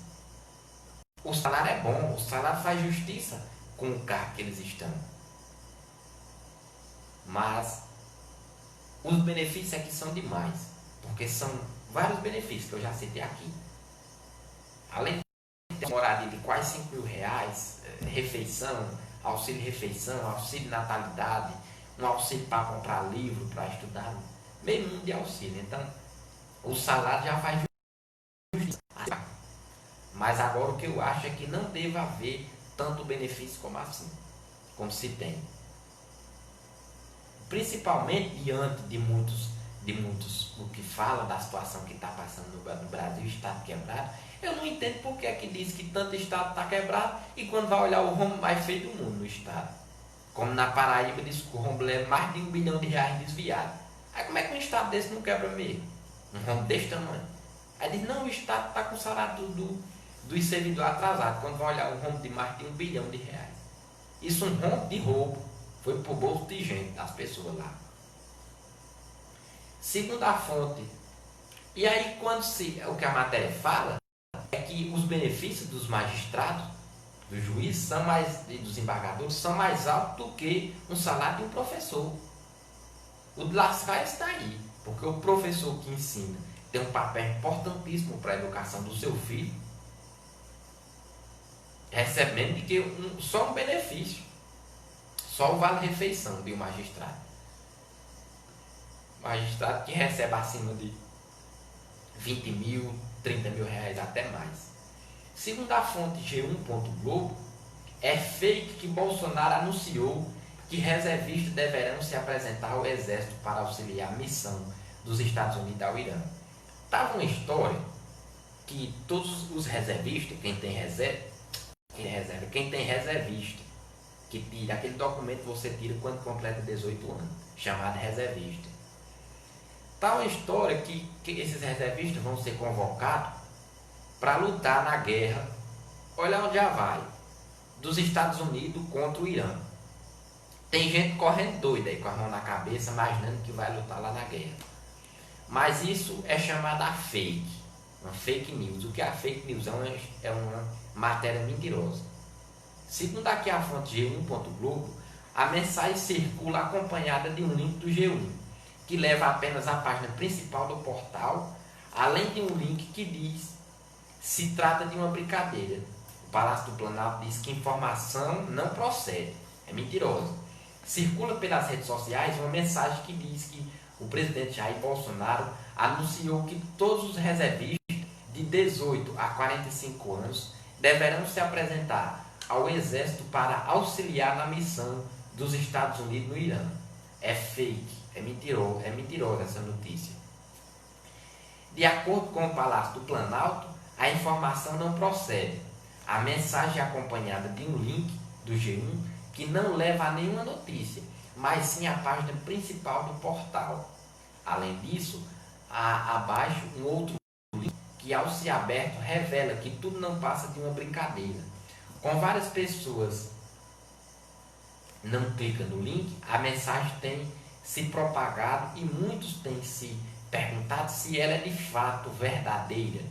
O salário é bom, o salário faz justiça com o cargo que eles estão. Mas os benefícios aqui são demais, porque são vários benefícios que eu já citei aqui. Além de ter uma moradia de quase 5 mil reais, refeição, auxílio natalidade, um auxílio para comprar livro, para estudar, meio mundo de auxílio. Então, o salário já faz justiça. Mas agora o que eu acho é que não deve haver tanto benefício como assim, como se tem. Principalmente diante de muitos o que fala da situação que está passando no Brasil, o Estado quebrado, eu não entendo por que é que diz que tanto Estado está quebrado e quando vai olhar o rombo mais feio do mundo no Estado. Como na Paraíba diz que o rombo é mais de R$ 1 bilhão desviado. Aí como é que um Estado desse não quebra mesmo? Um rombo desse tamanho. Aí diz, não, o Estado está com o salário dos servidores atrasado, quando vai olhar um rombo de mais de R$ 1 bilhão. Isso um rombo de roubo. Foi pro bolso de gente, das pessoas lá. Segunda fonte. E aí o que a matéria fala é que os benefícios dos magistrados, dos juízes e dos embargadores são mais altos do que um salário de um professor. O de lascar está aí, porque o professor que ensina tem um papel importantíssimo para a educação do seu filho, recebendo de que só um benefício, só o vale-refeição de um magistrado. Magistrado que recebe acima de 20 mil, 30 mil reais, até mais. Segundo a fonte G1.globo, é fake que Bolsonaro anunciou que reservistas deverão se apresentar ao exército para auxiliar a missão dos Estados Unidos ao Irã. Estava uma história que todos os reservistas, quem tem reservista, que tira aquele documento que você tira quando completa 18 anos, chamado reservista. Está uma história que esses reservistas vão ser convocados para lutar na guerra, olha onde já vai, dos Estados Unidos contra o Irã. Tem gente correndo doida aí com a mão na cabeça, imaginando que vai lutar lá na guerra. Mas isso é chamado a fake, uma fake news. O que é a fake news? É uma matéria mentirosa. Segundo aqui a fonte G1.globo, a mensagem circula acompanhada de um link do G1, que leva apenas à página principal do portal, além de um link que diz se trata de uma brincadeira. O Palácio do Planalto diz que informação não procede, é mentirosa. Circula pelas redes sociais uma mensagem que diz que o presidente Jair Bolsonaro anunciou que todos os reservistas de 18 a 45 anos deverão se apresentar ao exército para auxiliar na missão dos Estados Unidos no Irã. É fake, é mentirosa essa notícia. De acordo com o Palácio do Planalto, a informação não procede. A mensagem é acompanhada de um link do G1 que não leva a nenhuma notícia, mas sim a página principal do portal. Além disso, há abaixo um outro link que, ao ser aberto, revela que tudo não passa de uma brincadeira. Com várias pessoas não clicam no link, a mensagem tem se propagado e muitos têm se perguntado se ela é de fato verdadeira.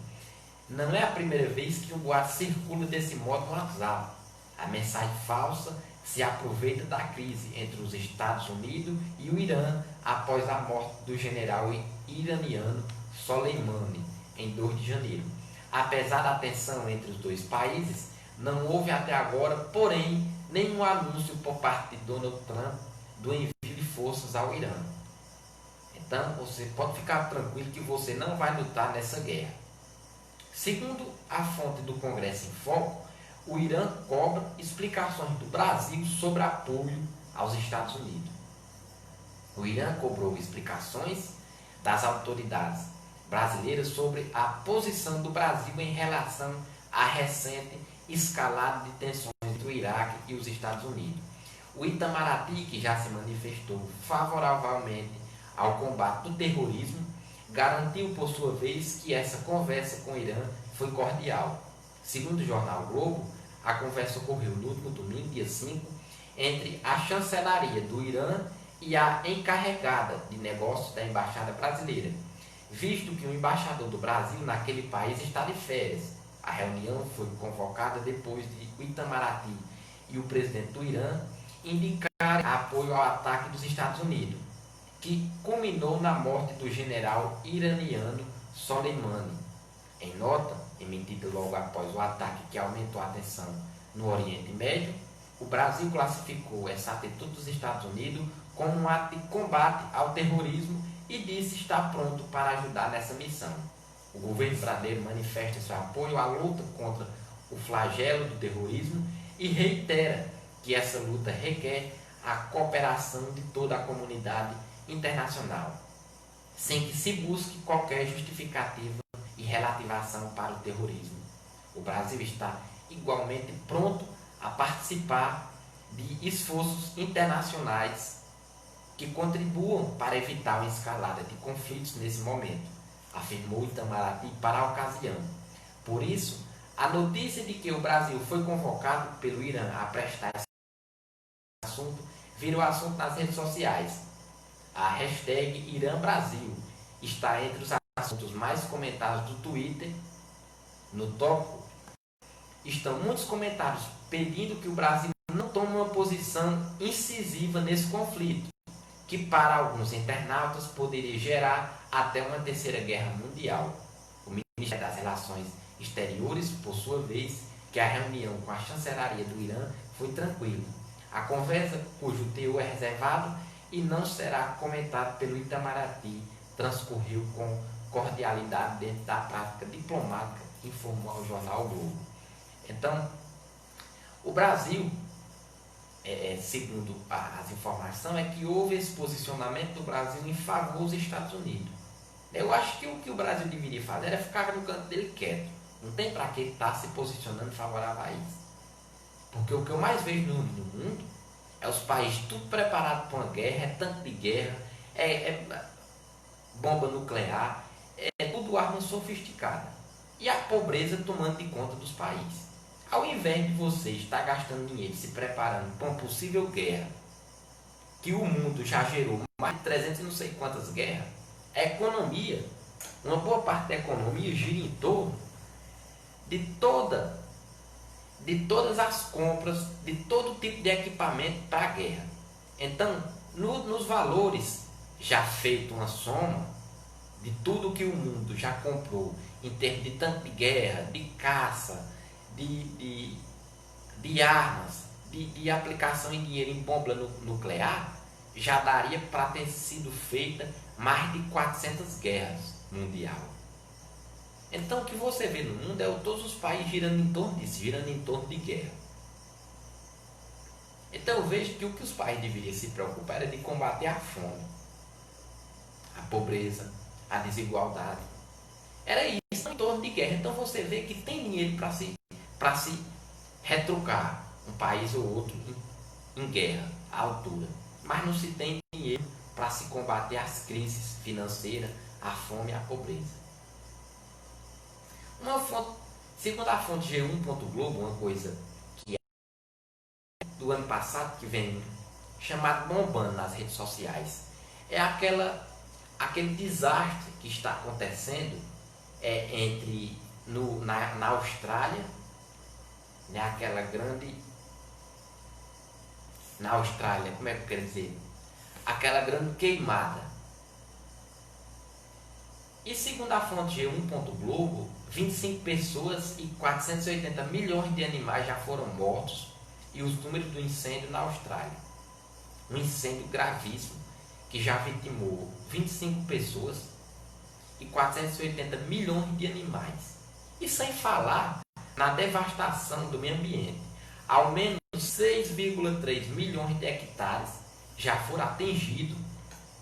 Não é a primeira vez que um boato circula desse modo no WhatsApp. A mensagem falsa se aproveita da crise entre os Estados Unidos e o Irã após a morte do general iraniano Soleimani, em 2 de janeiro. Apesar da tensão entre os dois países, não houve até agora, porém, nenhum anúncio por parte de Donald Trump do envio de forças ao Irã. Então, você pode ficar tranquilo que você não vai lutar nessa guerra. Segundo a fonte do Congresso em Foco, o Irã cobra explicações do Brasil sobre apoio aos Estados Unidos. O Irã cobrou explicações das autoridades brasileiras sobre a posição do Brasil em relação à recente escalada de tensões entre o Iraque e os Estados Unidos. O Itamaraty, que já se manifestou favoravelmente ao combate do terrorismo, garantiu por sua vez que essa conversa com o Irã foi cordial. Segundo o jornal Globo, a conversa ocorreu no último domingo, dia 5, entre a chancelaria do Irã e a encarregada de negócios da embaixada brasileira, visto que o embaixador do Brasil naquele país está de férias. A reunião foi convocada depois de o Itamaraty e o presidente do Irã indicarem apoio ao ataque dos Estados Unidos, que culminou na morte do general iraniano Soleimani. Em nota, emitida logo após o ataque que aumentou a tensão no Oriente Médio, o Brasil classificou essa atitude dos Estados Unidos como um ato de combate ao terrorismo e disse estar pronto para ajudar nessa missão. O governo brasileiro manifesta seu apoio à luta contra o flagelo do terrorismo e reitera que essa luta requer a cooperação de toda a comunidade internacional. sem que se busque qualquer justificativa e relativação para o terrorismo. O Brasil está igualmente pronto a participar de esforços internacionais que contribuam para evitar uma escalada de conflitos nesse momento, afirmou Itamaraty para a ocasião. Por isso, a notícia de que o Brasil foi convocado pelo Irã a prestar esse assunto virou assunto nas redes sociais. A hashtag IrãBrasil está entre os assuntos mais comentados do Twitter. No tópico, estão muitos comentários pedindo que o Brasil não tome uma posição incisiva nesse conflito, que para alguns internautas poderia gerar até uma terceira guerra mundial. O Ministério das Relações Exteriores, por sua vez, que a reunião com a chancelaria do Irã foi tranquila. A conversa, cujo teor é reservado e não será comentado pelo Itamaraty, transcorreu com cordialidade dentro da prática diplomática, informou ao jornal o Globo. Então, o Brasil, segundo as informações, é que houve esse posicionamento do Brasil em favor dos Estados Unidos. Eu acho que o que o Brasil deveria fazer era ficar no canto dele quieto. Não tem para que estar se posicionando favorável a isso. Porque o que eu mais vejo no mundo é os países tudo preparados para uma guerra, é tanque de guerra, é bomba nuclear, é tudo arma sofisticada. E a pobreza tomando de conta dos países. Ao invés de você estar gastando dinheiro se preparando para uma possível guerra, que o mundo já gerou mais de 300 e não sei quantas guerras, a economia, uma boa parte da economia gira em torno de todas as compras, de todo tipo de equipamento para a guerra. Então, nos valores já feito uma soma de tudo que o mundo já comprou em termos de tanque de guerra, de caça, de armas, de aplicação em dinheiro em bomba nuclear, já daria para ter sido feita mais de 400 guerras mundial. Então o que você vê no mundo é todos os países girando em torno disso, girando em torno de guerra. Então eu vejo que o que os países deveriam se preocupar era de combater a fome, a pobreza, a desigualdade. Era isso em torno de guerra. Então você vê que tem dinheiro para se retrucar um país ou outro em guerra, à altura. Mas não se tem dinheiro para se combater as crises financeiras, a fome e a pobreza. Segundo a fonte G1.globo, uma coisa que é do ano passado, que vem chamado bombando nas redes sociais, é aquele desastre que está acontecendo na Austrália, né, aquela grande... Na Austrália, como é que eu quero dizer? Aquela grande queimada. E segundo a fonte G1.globo, 25 pessoas e 480 milhões de animais já foram mortos e os números do incêndio na Austrália. Um incêndio gravíssimo que já vitimou 25 pessoas e 480 milhões de animais. E sem falar na devastação do meio ambiente. Ao menos 6,3 milhões de hectares já foram atingidos.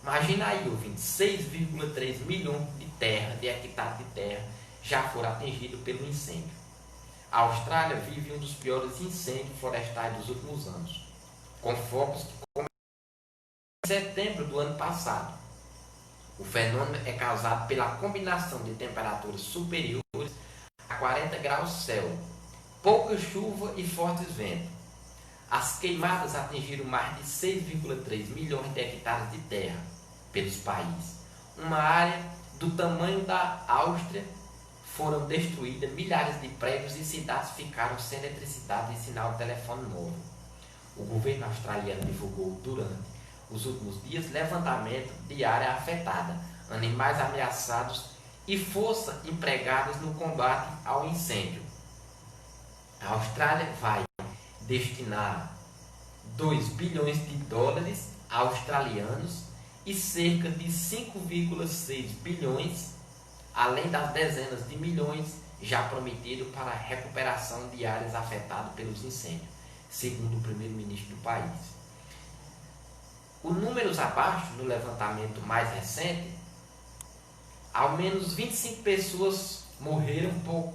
Imagina aí, ouvinte, 6,3 milhões de hectares de terra já foram atingidos pelo incêndio. A Austrália vive um dos piores incêndios florestais dos últimos anos, com focos que começaram em setembro do ano passado. O fenômeno é causado pela combinação de temperaturas superiores a 40 graus Celsius, pouca chuva e fortes ventos. As queimadas atingiram mais de 6,3 milhões de hectares de terra pelos países. Uma área do tamanho da Áustria foram destruídas, milhares de prédios e cidades ficaram sem eletricidade e sinal de telefone móvel. O governo australiano divulgou durante os últimos dias levantamento de área afetada, animais ameaçados e forças empregadas no combate ao incêndio. A Austrália vai destinar 2 bilhões de dólares australianos e cerca de 5,6 bilhões, além das dezenas de milhões já prometidos para a recuperação de áreas afetadas pelos incêndios, segundo o primeiro-ministro do país. Os números abaixo, no levantamento mais recente, Ao menos 25 pessoas morreram por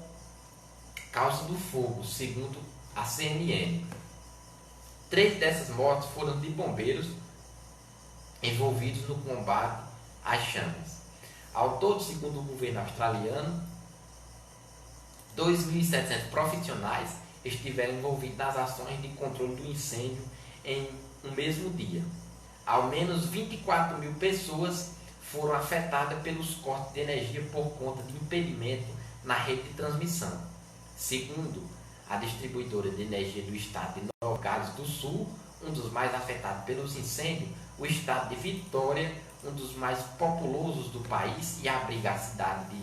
causa do fogo, segundo a CNN. 3 dessas mortes foram de bombeiros envolvidos no combate às chamas. Ao todo, segundo o governo australiano, 2.700 profissionais estiveram envolvidos nas ações de controle do incêndio em um mesmo dia. Ao menos 24 mil pessoas foram afetadas pelos cortes de energia por conta de impedimento na rede de transmissão. Segundo a distribuidora de energia do estado de Nova Gales do Sul, um dos mais afetados pelos incêndios, o estado de Vitória, um dos mais populosos do país e abriga a cidade de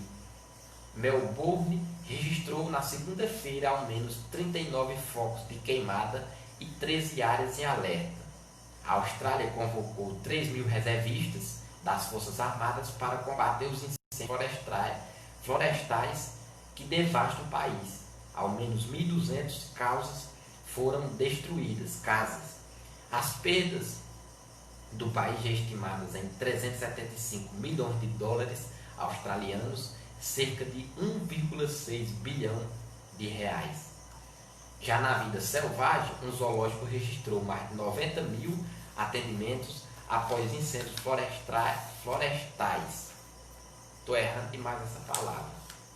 Melbourne, registrou na segunda-feira ao menos 39 focos de queimada e 13 áreas em alerta. A Austrália convocou 3.000 reservistas das Forças Armadas para combater os incêndios florestais que devastam o país. Ao menos 1.200 casas foram destruídas. As perdas do país estimadas em 375 milhões de dólares australianos, cerca de 1,6 bilhão de reais. Já na vida selvagem, um zoológico registrou mais de 90 mil atendimentos após incêndios florestais. Estou errando demais essa palavra.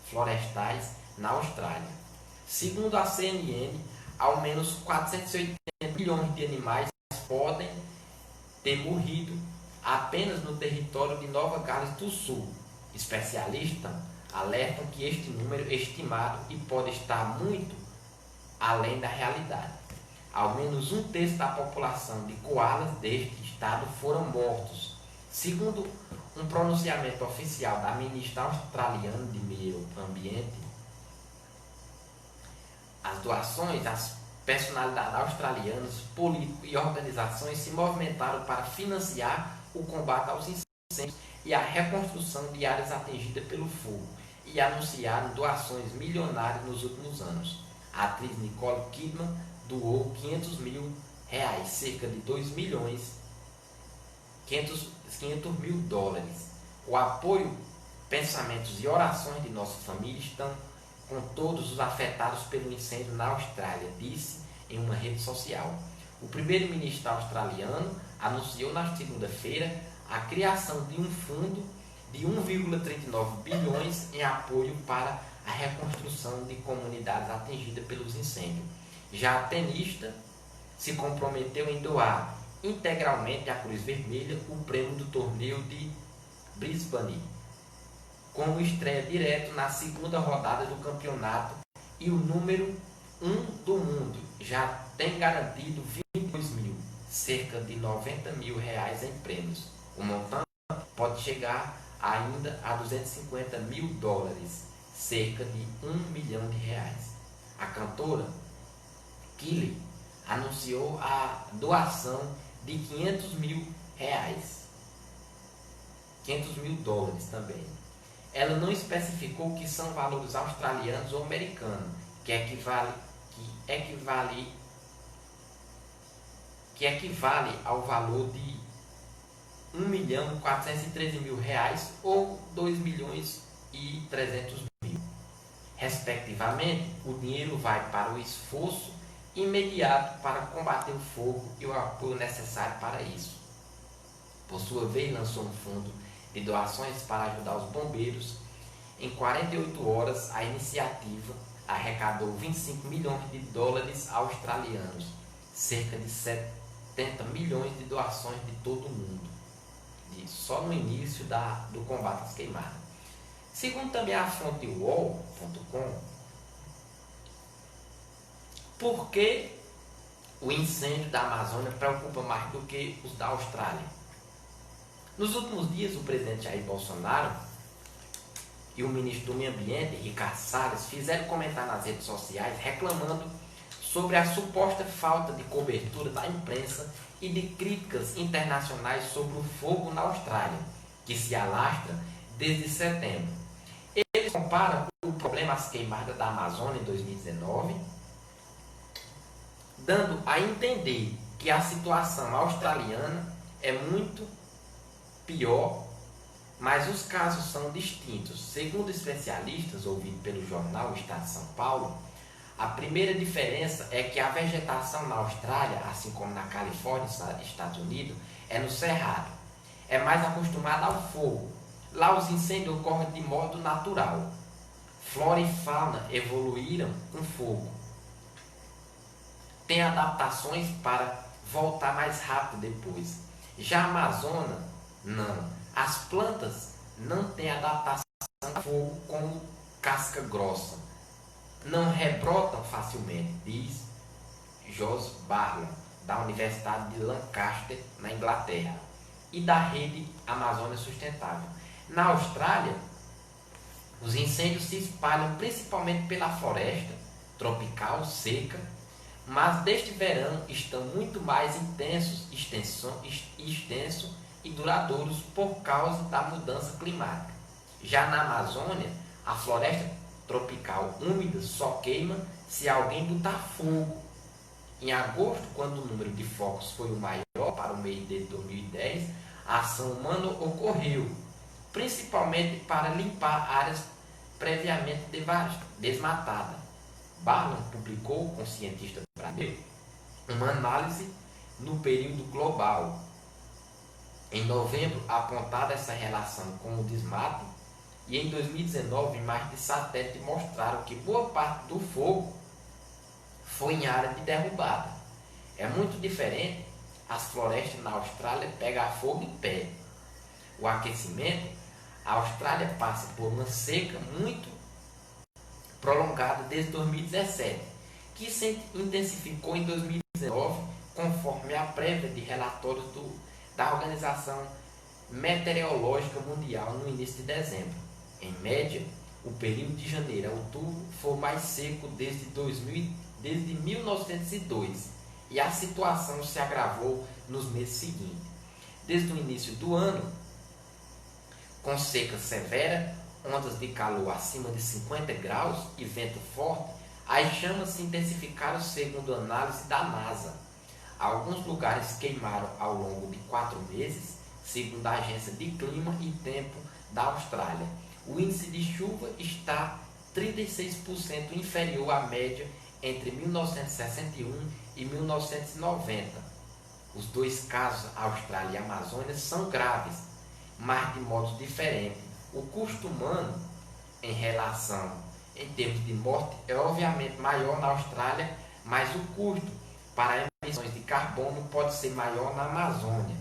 Florestais na Austrália. Segundo a CNN, ao menos 480 milhões de animais podem ter morrido apenas no território de Nova Gales do Sul. Especialistas alertam que este número é estimado e pode estar muito além da realidade. Ao menos um terço da população de koalas deste estado foram mortos. Segundo um pronunciamento oficial da ministra australiana de Meio Ambiente, as doações, as personalidades australianas, políticos e organizações se movimentaram para financiar o combate aos incêndios e a reconstrução de áreas atingidas pelo fogo e anunciaram doações milionárias nos últimos anos. A atriz Nicole Kidman doou 500 mil reais, cerca de 2 milhões 500 mil dólares. O apoio, pensamentos e orações de nossa família estão com todos os afetados pelo incêndio na Austrália, disse em uma rede social. O primeiro-ministro australiano anunciou na segunda-feira a criação de um fundo de 1,39 bilhões em apoio para a reconstrução de comunidades atingidas pelos incêndios. Já a tenista se comprometeu em doar integralmente à Cruz Vermelha o prêmio do torneio de Brisbane, com estreia direto na segunda rodada do campeonato, e o número 1 do mundo já tem garantido 22 mil, cerca de 90 mil reais em prêmios. O montante pode chegar ainda a 250 mil dólares, cerca de 1 milhão de reais. A cantora Kylie anunciou a doação de 500 mil reais, 500 mil dólares também. Ela não especificou que são valores australianos ou americanos, que equivale ao valor de 1.413.000 reais ou 2.300.000. Respectivamente, o dinheiro vai para o esforço imediato para combater o fogo e o apoio necessário para isso. Por sua vez, lançou um fundo de doações para ajudar os bombeiros. Em 48 horas, a iniciativa arrecadou 25 milhões de dólares australianos, cerca de 70 milhões de doações de todo o mundo, só no início do combate às queimadas. Segundo também a fonte UOL.com, por que o incêndio da Amazônia preocupa mais do que os da Austrália? Nos últimos dias, o presidente Jair Bolsonaro e o ministro do Meio Ambiente, Ricardo Salles, fizeram comentário nas redes sociais reclamando sobre a suposta falta de cobertura da imprensa e de críticas internacionais sobre o fogo na Austrália, que se alastra desde setembro. Eles comparam o problema às queimadas da Amazônia em 2019, dando a entender que a situação australiana é muito pior mas os casos são distintos. Segundo especialistas ouvidos pelo jornal Estado de São Paulo, a primeira diferença é que a vegetação na Austrália, assim como na Califórnia, Estados Unidos, é no cerrado. É mais acostumada ao fogo. Lá os incêndios ocorrem de modo natural. Flora e fauna evoluíram com fogo. Tem adaptações para voltar mais rápido depois. Já a Amazônia, não. As plantas não têm adaptação ao fogo como casca grossa. Não rebrotam facilmente, diz Jos Barlam, da Universidade de Lancaster, na Inglaterra, e da rede Amazônia Sustentável. Na Austrália, os incêndios se espalham principalmente pela floresta tropical seca, mas deste verão estão muito mais extensos e duradouros por causa da mudança climática. Já na Amazônia, a floresta tropical úmida só queima se alguém botar fogo. Em agosto, quando o número de focos foi o maior para o mês de 2010, a ação humana ocorreu, principalmente para limpar áreas previamente desmatadas. Barlam publicou com cientistas brasileiros uma análise no período global. Em novembro, apontada essa relação com o desmato, e em 2019, imagens de satélite mostraram que boa parte do fogo foi em área de derrubada. É muito diferente as florestas na Austrália pegar fogo em pé. O aquecimento, a Austrália passa por uma seca muito prolongada desde 2017, que se intensificou em 2019, conforme a prévia de relatórios da Organização Meteorológica Mundial no início de dezembro. Em média, o período de janeiro a outubro foi mais seco desde 1902, e a situação se agravou nos meses seguintes. Desde o início do ano, com seca severa, ondas de calor acima de 50 graus e vento forte, as chamas se intensificaram segundo análise da NASA. Alguns lugares queimaram ao longo de 4 meses, segundo a Agência de Clima e Tempo da Austrália. O índice de chuva está 36% inferior à média entre 1961 e 1990. Os dois casos, Austrália e Amazônia, são graves, mas de modos diferentes. O custo humano em termos de morte é obviamente maior na Austrália, mas o custo para emissões de carbono pode ser maior na Amazônia.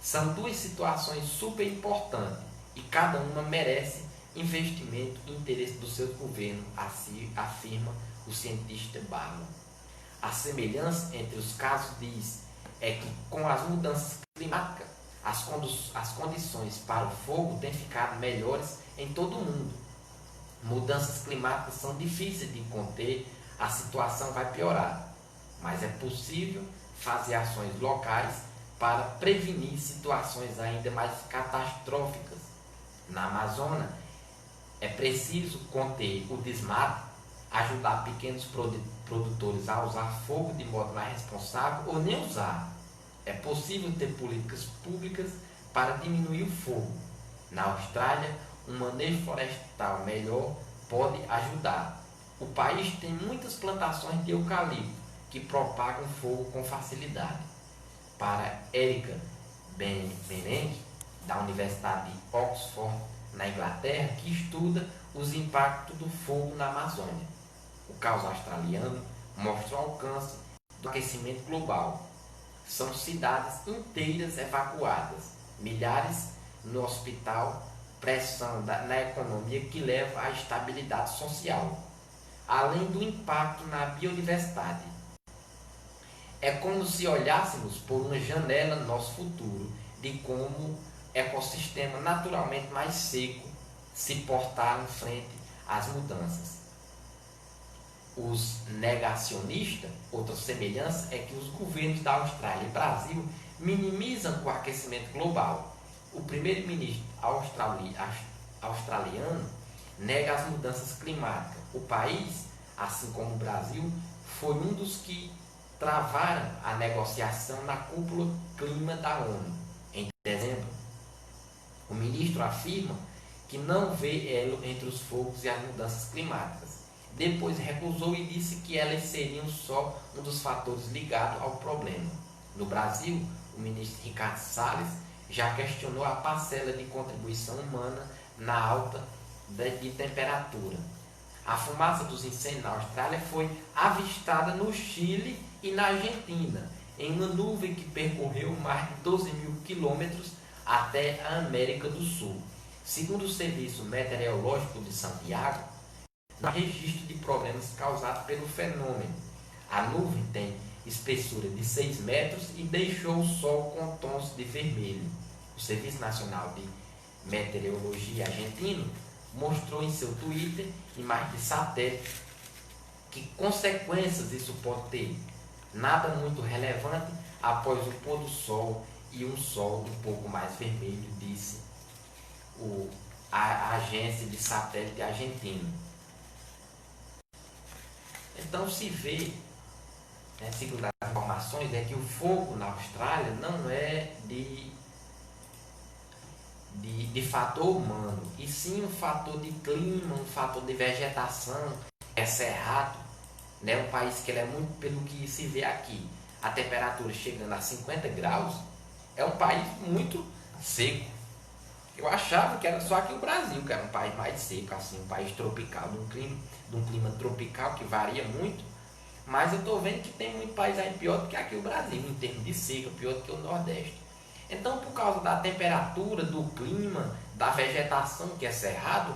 São duas situações super importantes e cada uma merece investimento e interesse do seu governo, assim afirma o cientista Barlam. A semelhança entre os casos é que com as mudanças climáticas, as condições para o fogo têm ficado melhores em todo o mundo. Mudanças climáticas são difíceis de conter, a situação vai piorar, mas é possível fazer ações locais para prevenir situações ainda mais catastróficas. Na Amazônia, é preciso conter o desmato, ajudar pequenos produtores a usar fogo de modo mais responsável ou nem usar. É possível ter políticas públicas para diminuir o fogo. Na Austrália, um manejo florestal melhor pode ajudar. O país tem muitas plantações de eucalipto que propagam fogo com facilidade. Para Erika Benenck, da Universidade de Oxford, na Inglaterra, que estuda os impactos do fogo na Amazônia. O caso australiano mostra o alcance do aquecimento global. São cidades inteiras evacuadas, milhares no hospital, pressão na economia que leva à estabilidade social, além do impacto na biodiversidade. É como se olhássemos por uma janela no nosso futuro, de como o ecossistema naturalmente mais seco se portar em frente às mudanças. Os negacionistas, outra semelhança é que os governos da Austrália e Brasil minimizam o aquecimento global. O primeiro-ministro australiano nega as mudanças climáticas. O país, assim como o Brasil, foi um dos que travaram a negociação na cúpula clima da ONU. Em dezembro, O ministro afirma que não vê elo entre os fogos e as mudanças climáticas. Depois recusou e disse que elas seriam só um dos fatores ligados ao problema. No Brasil, o ministro Ricardo Salles já questionou a parcela de contribuição humana na alta de temperatura. A fumaça dos incêndios na Austrália foi avistada no Chile e na Argentina, em uma nuvem que percorreu mais de 12 mil quilômetros até a América do Sul. Segundo o Serviço Meteorológico de Santiago, não há registro de problemas causados pelo fenômeno. A nuvem tem espessura de 6 metros e deixou o sol com tons de vermelho. O Serviço Nacional de Meteorologia argentino mostrou em seu Twitter imagens de satélite. Que consequências isso pode ter? Nada muito relevante após o pôr do sol e um sol um pouco mais vermelho, disse a agência de satélite argentina. Então se vê, segundo as informações, é que o fogo na Austrália não é de fator humano, e sim um fator de clima, um fator de vegetação, é cerrado, né? Um país que ele é muito, pelo que se vê aqui, a temperatura chegando a 50 graus, é um país muito seco. Eu achava que era só aqui o Brasil, que era um país mais seco, assim, um país tropical, de um clima tropical que varia muito, mas eu estou vendo que tem muito país aí pior do que aqui o Brasil, em termos de seca, pior do que o Nordeste. Então, por causa da temperatura, do clima, da vegetação que é cerrado,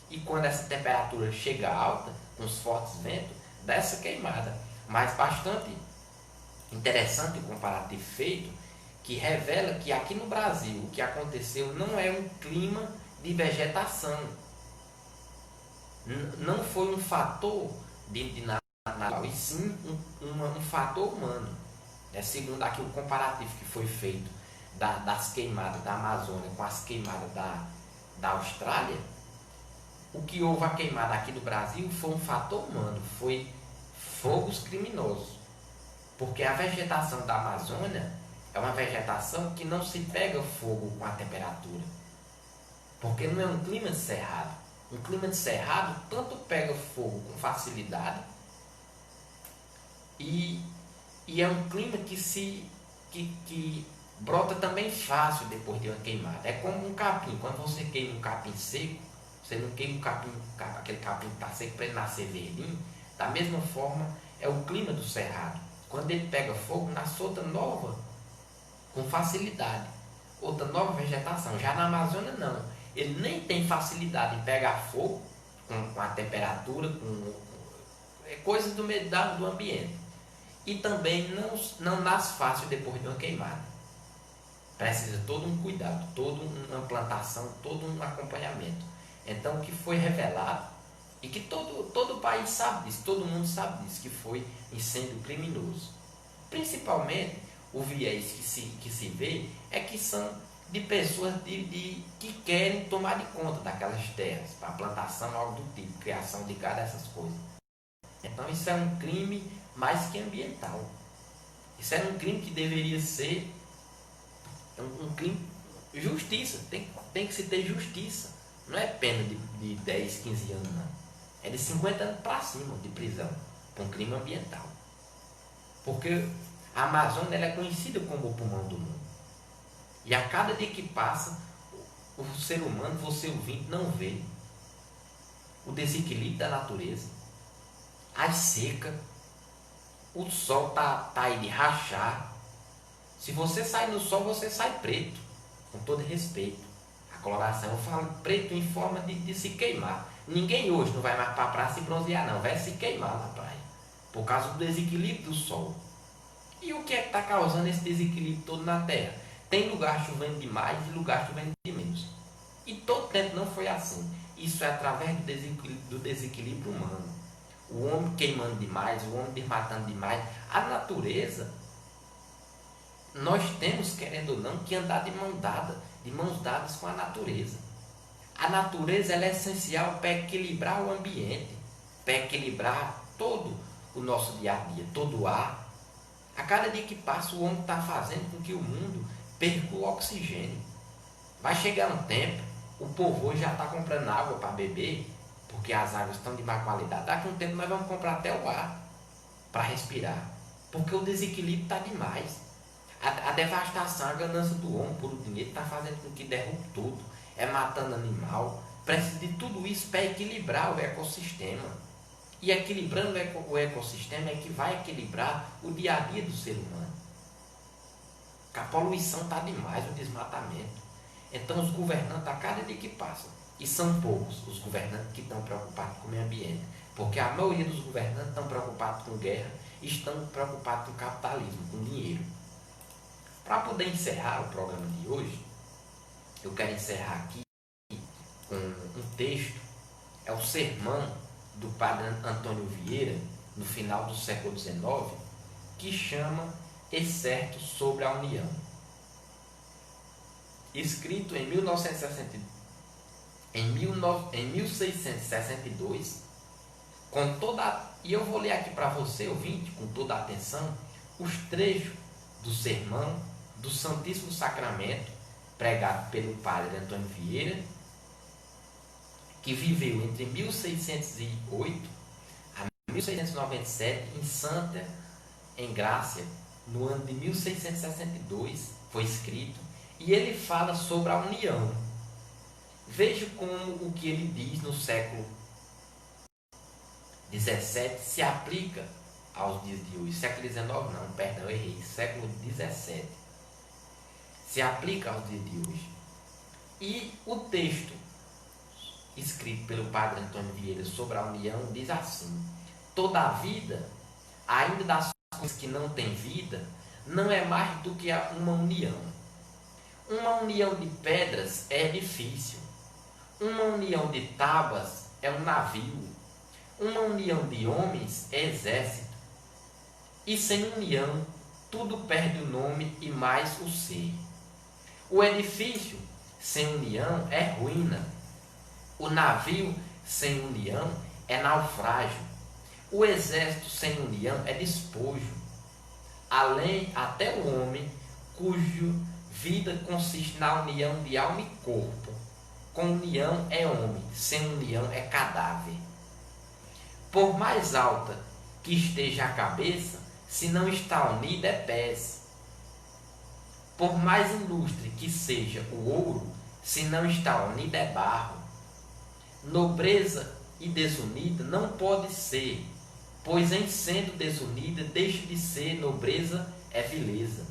e quando essa temperatura chega alta, com os fortes ventos, dá essa queimada. Mas bastante interessante o comparativo feito, que revela que aqui no Brasil o que aconteceu não é um clima de vegetação. Não foi um fator de natural, e sim um fator humano. Segundo aqui o comparativo que foi feito das queimadas da Amazônia com as queimadas da Austrália, o que houve a queimada aqui no Brasil foi um fator humano, foi fogos criminosos. Porque a vegetação da Amazônia é uma vegetação que não se pega fogo com a temperatura. Porque não é um clima de cerrado. Um clima de cerrado tanto pega fogo com facilidade e é um clima que brota também fácil depois de uma queimada. É como um capim. Quando você queima um capim seco, você não queima aquele capim que está seco para ele nascer verdinho. Da mesma forma é o clima do cerrado. Quando ele pega fogo, nasce outra nova com facilidade, outra nova vegetação. Já na Amazônia não, ele nem tem facilidade em pegar fogo com a temperatura, com coisas do meio do ambiente, e também não nasce fácil depois de uma queimada. Precisa todo um cuidado, toda uma plantação, todo um acompanhamento. Então o que foi revelado, e que todo o país sabe disso, todo mundo sabe disso, que foi incêndio criminoso. Principalmente o viés que se vê é que são de pessoas que querem tomar de conta daquelas terras, para plantação, algo do tipo, criação de gado, essas coisas. Então isso é um crime mais que ambiental. Isso é um crime que deveria ser um crime de justiça. Tem que se ter justiça. Não é pena de 10, 15 anos, não. É de 50 anos para cima de prisão por um crime ambiental. Porque a Amazônia ela é conhecida como o pulmão do mundo. E a cada dia que passa, o ser humano, você ouvinte, não vê o desequilíbrio da natureza, as secas, o sol tá aí de rachar. Se você sai no sol, você sai preto, com todo respeito. A coloração, eu falo preto em forma de se queimar. Ninguém hoje não vai mais para a praia se bronzear, não, vai se queimar na praia, por causa do desequilíbrio do sol. E o que é que está causando esse desequilíbrio todo na Terra? Tem lugar chovendo demais e lugar chovendo de menos. E todo tempo não foi assim. Isso é através do desequilíbrio humano. O homem queimando demais, o homem desmatando demais. A natureza, nós temos, querendo ou não, que andar de mãos dadas com a natureza. A natureza ela é essencial para equilibrar o ambiente, para equilibrar todo o nosso dia a dia, todo o ar. A cada dia que passa, o homem está fazendo com que o mundo perca o oxigênio. Vai chegar um tempo, o povo hoje já está comprando água para beber, porque as águas estão de má qualidade. Daqui a um tempo nós vamos comprar até o ar para respirar, porque o desequilíbrio está demais. A devastação, a ganância do homem por o dinheiro está fazendo com que derrube tudo, é matando animal. Precisa de tudo isso para equilibrar o ecossistema. E equilibrando o ecossistema é que vai equilibrar o dia a dia do ser humano. Porque a poluição está demais, o desmatamento. Então os governantes, a cada dia que passa, e são poucos os governantes que estão preocupados com o meio ambiente, porque a maioria dos governantes estão preocupados com guerra, estão preocupados com capitalismo, com dinheiro. Para poder encerrar o programa de hoje, eu quero encerrar aqui com um texto, é o sermão do padre Antônio Vieira, no final do século XIX, que chama Excerto sobre a União. Escrito em 1662, e eu vou ler aqui para você, ouvinte, com toda a atenção, os trechos do sermão do Santíssimo Sacramento, pregado pelo padre Antônio Vieira, que viveu entre 1608 a 1697 em Santa Engrácia, no ano de 1662, foi escrito, e ele fala sobre a união. Veja como o que ele diz no século XVII se aplica aos dias de hoje. Século XIX não, perdão, eu errei. Século XVII se aplica aos dias de hoje. E o texto escrito pelo padre Antônio Vieira sobre a união diz assim: toda a vida, ainda das coisas que não têm vida, não é mais do que uma união. Uma união de pedras é edifício. Uma união de tábuas é um navio. Uma união de homens é exército. E sem união, tudo perde o nome e mais o ser. O edifício sem união é ruína. O navio sem união é naufrágio. O exército sem união é despojo. Além até o homem cuja vida consiste na união de alma e corpo. Com união é homem, sem união é cadáver. Por mais alta que esteja a cabeça, se não está unida é pés. Por mais ilustre que seja o ouro, se não está unido é barro. Nobreza e desunida não pode ser, pois em sendo desunida deixa de ser nobreza é vileza.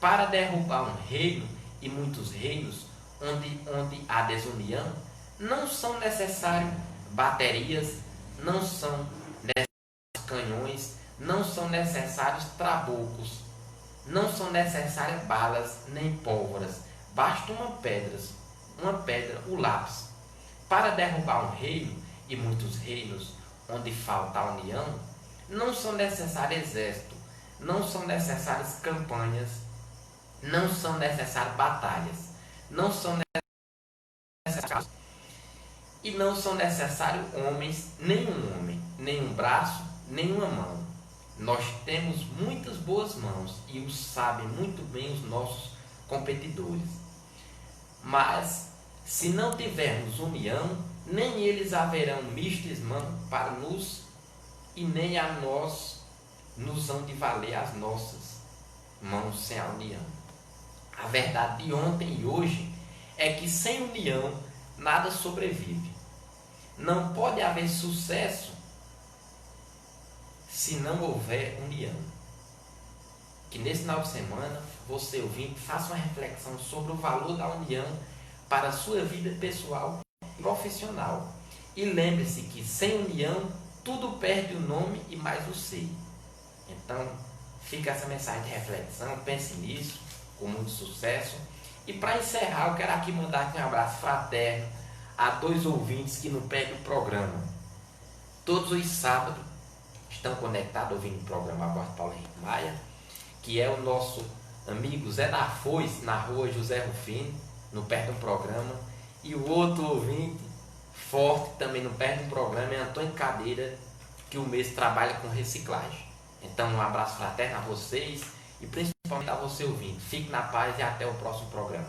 Para derrubar um reino e muitos reinos onde há desunião, não são necessários baterias, não são necessários canhões, não são necessários trabucos, não são necessárias balas nem pólvoras, basta uma pedra, o lápis. Para derrubar um reino e muitos reinos onde falta a união, não são necessários exércitos, não são necessárias campanhas, não são necessárias batalhas, não são necessários e não são necessários homens, nem um braço, nem uma mão. Nós temos muitas boas mãos e os sabem muito bem os nossos competidores. Mas se não tivermos união, nem eles haverão mistes mão para nos, e nem a nós nos hão de valer as nossas mãos sem a união. A verdade de ontem e hoje é que sem união nada sobrevive. Não pode haver sucesso se não houver união. Que nesse final de semana, você ouvinte, faça uma reflexão sobre o valor da união para a sua vida pessoal e profissional. E lembre-se que sem união, tudo perde o nome e mais o ser. Então, fica essa mensagem de reflexão, pense nisso, com muito sucesso. E para encerrar, eu quero aqui mandar aqui um abraço fraterno a 2 ouvintes que não perdem o programa. Todos os sábados estão conectados ouvindo o programa Aborto Paulo Henrique Maia, que é o nosso amigo Zé da Foice, na rua José Rufino, não perde um programa. E o outro ouvinte forte, que também não perde um programa, é Antônio Cadeira, que o mês trabalha com reciclagem. Então, um abraço fraterno a vocês e principalmente a você ouvinte. Fique na paz e até o próximo programa.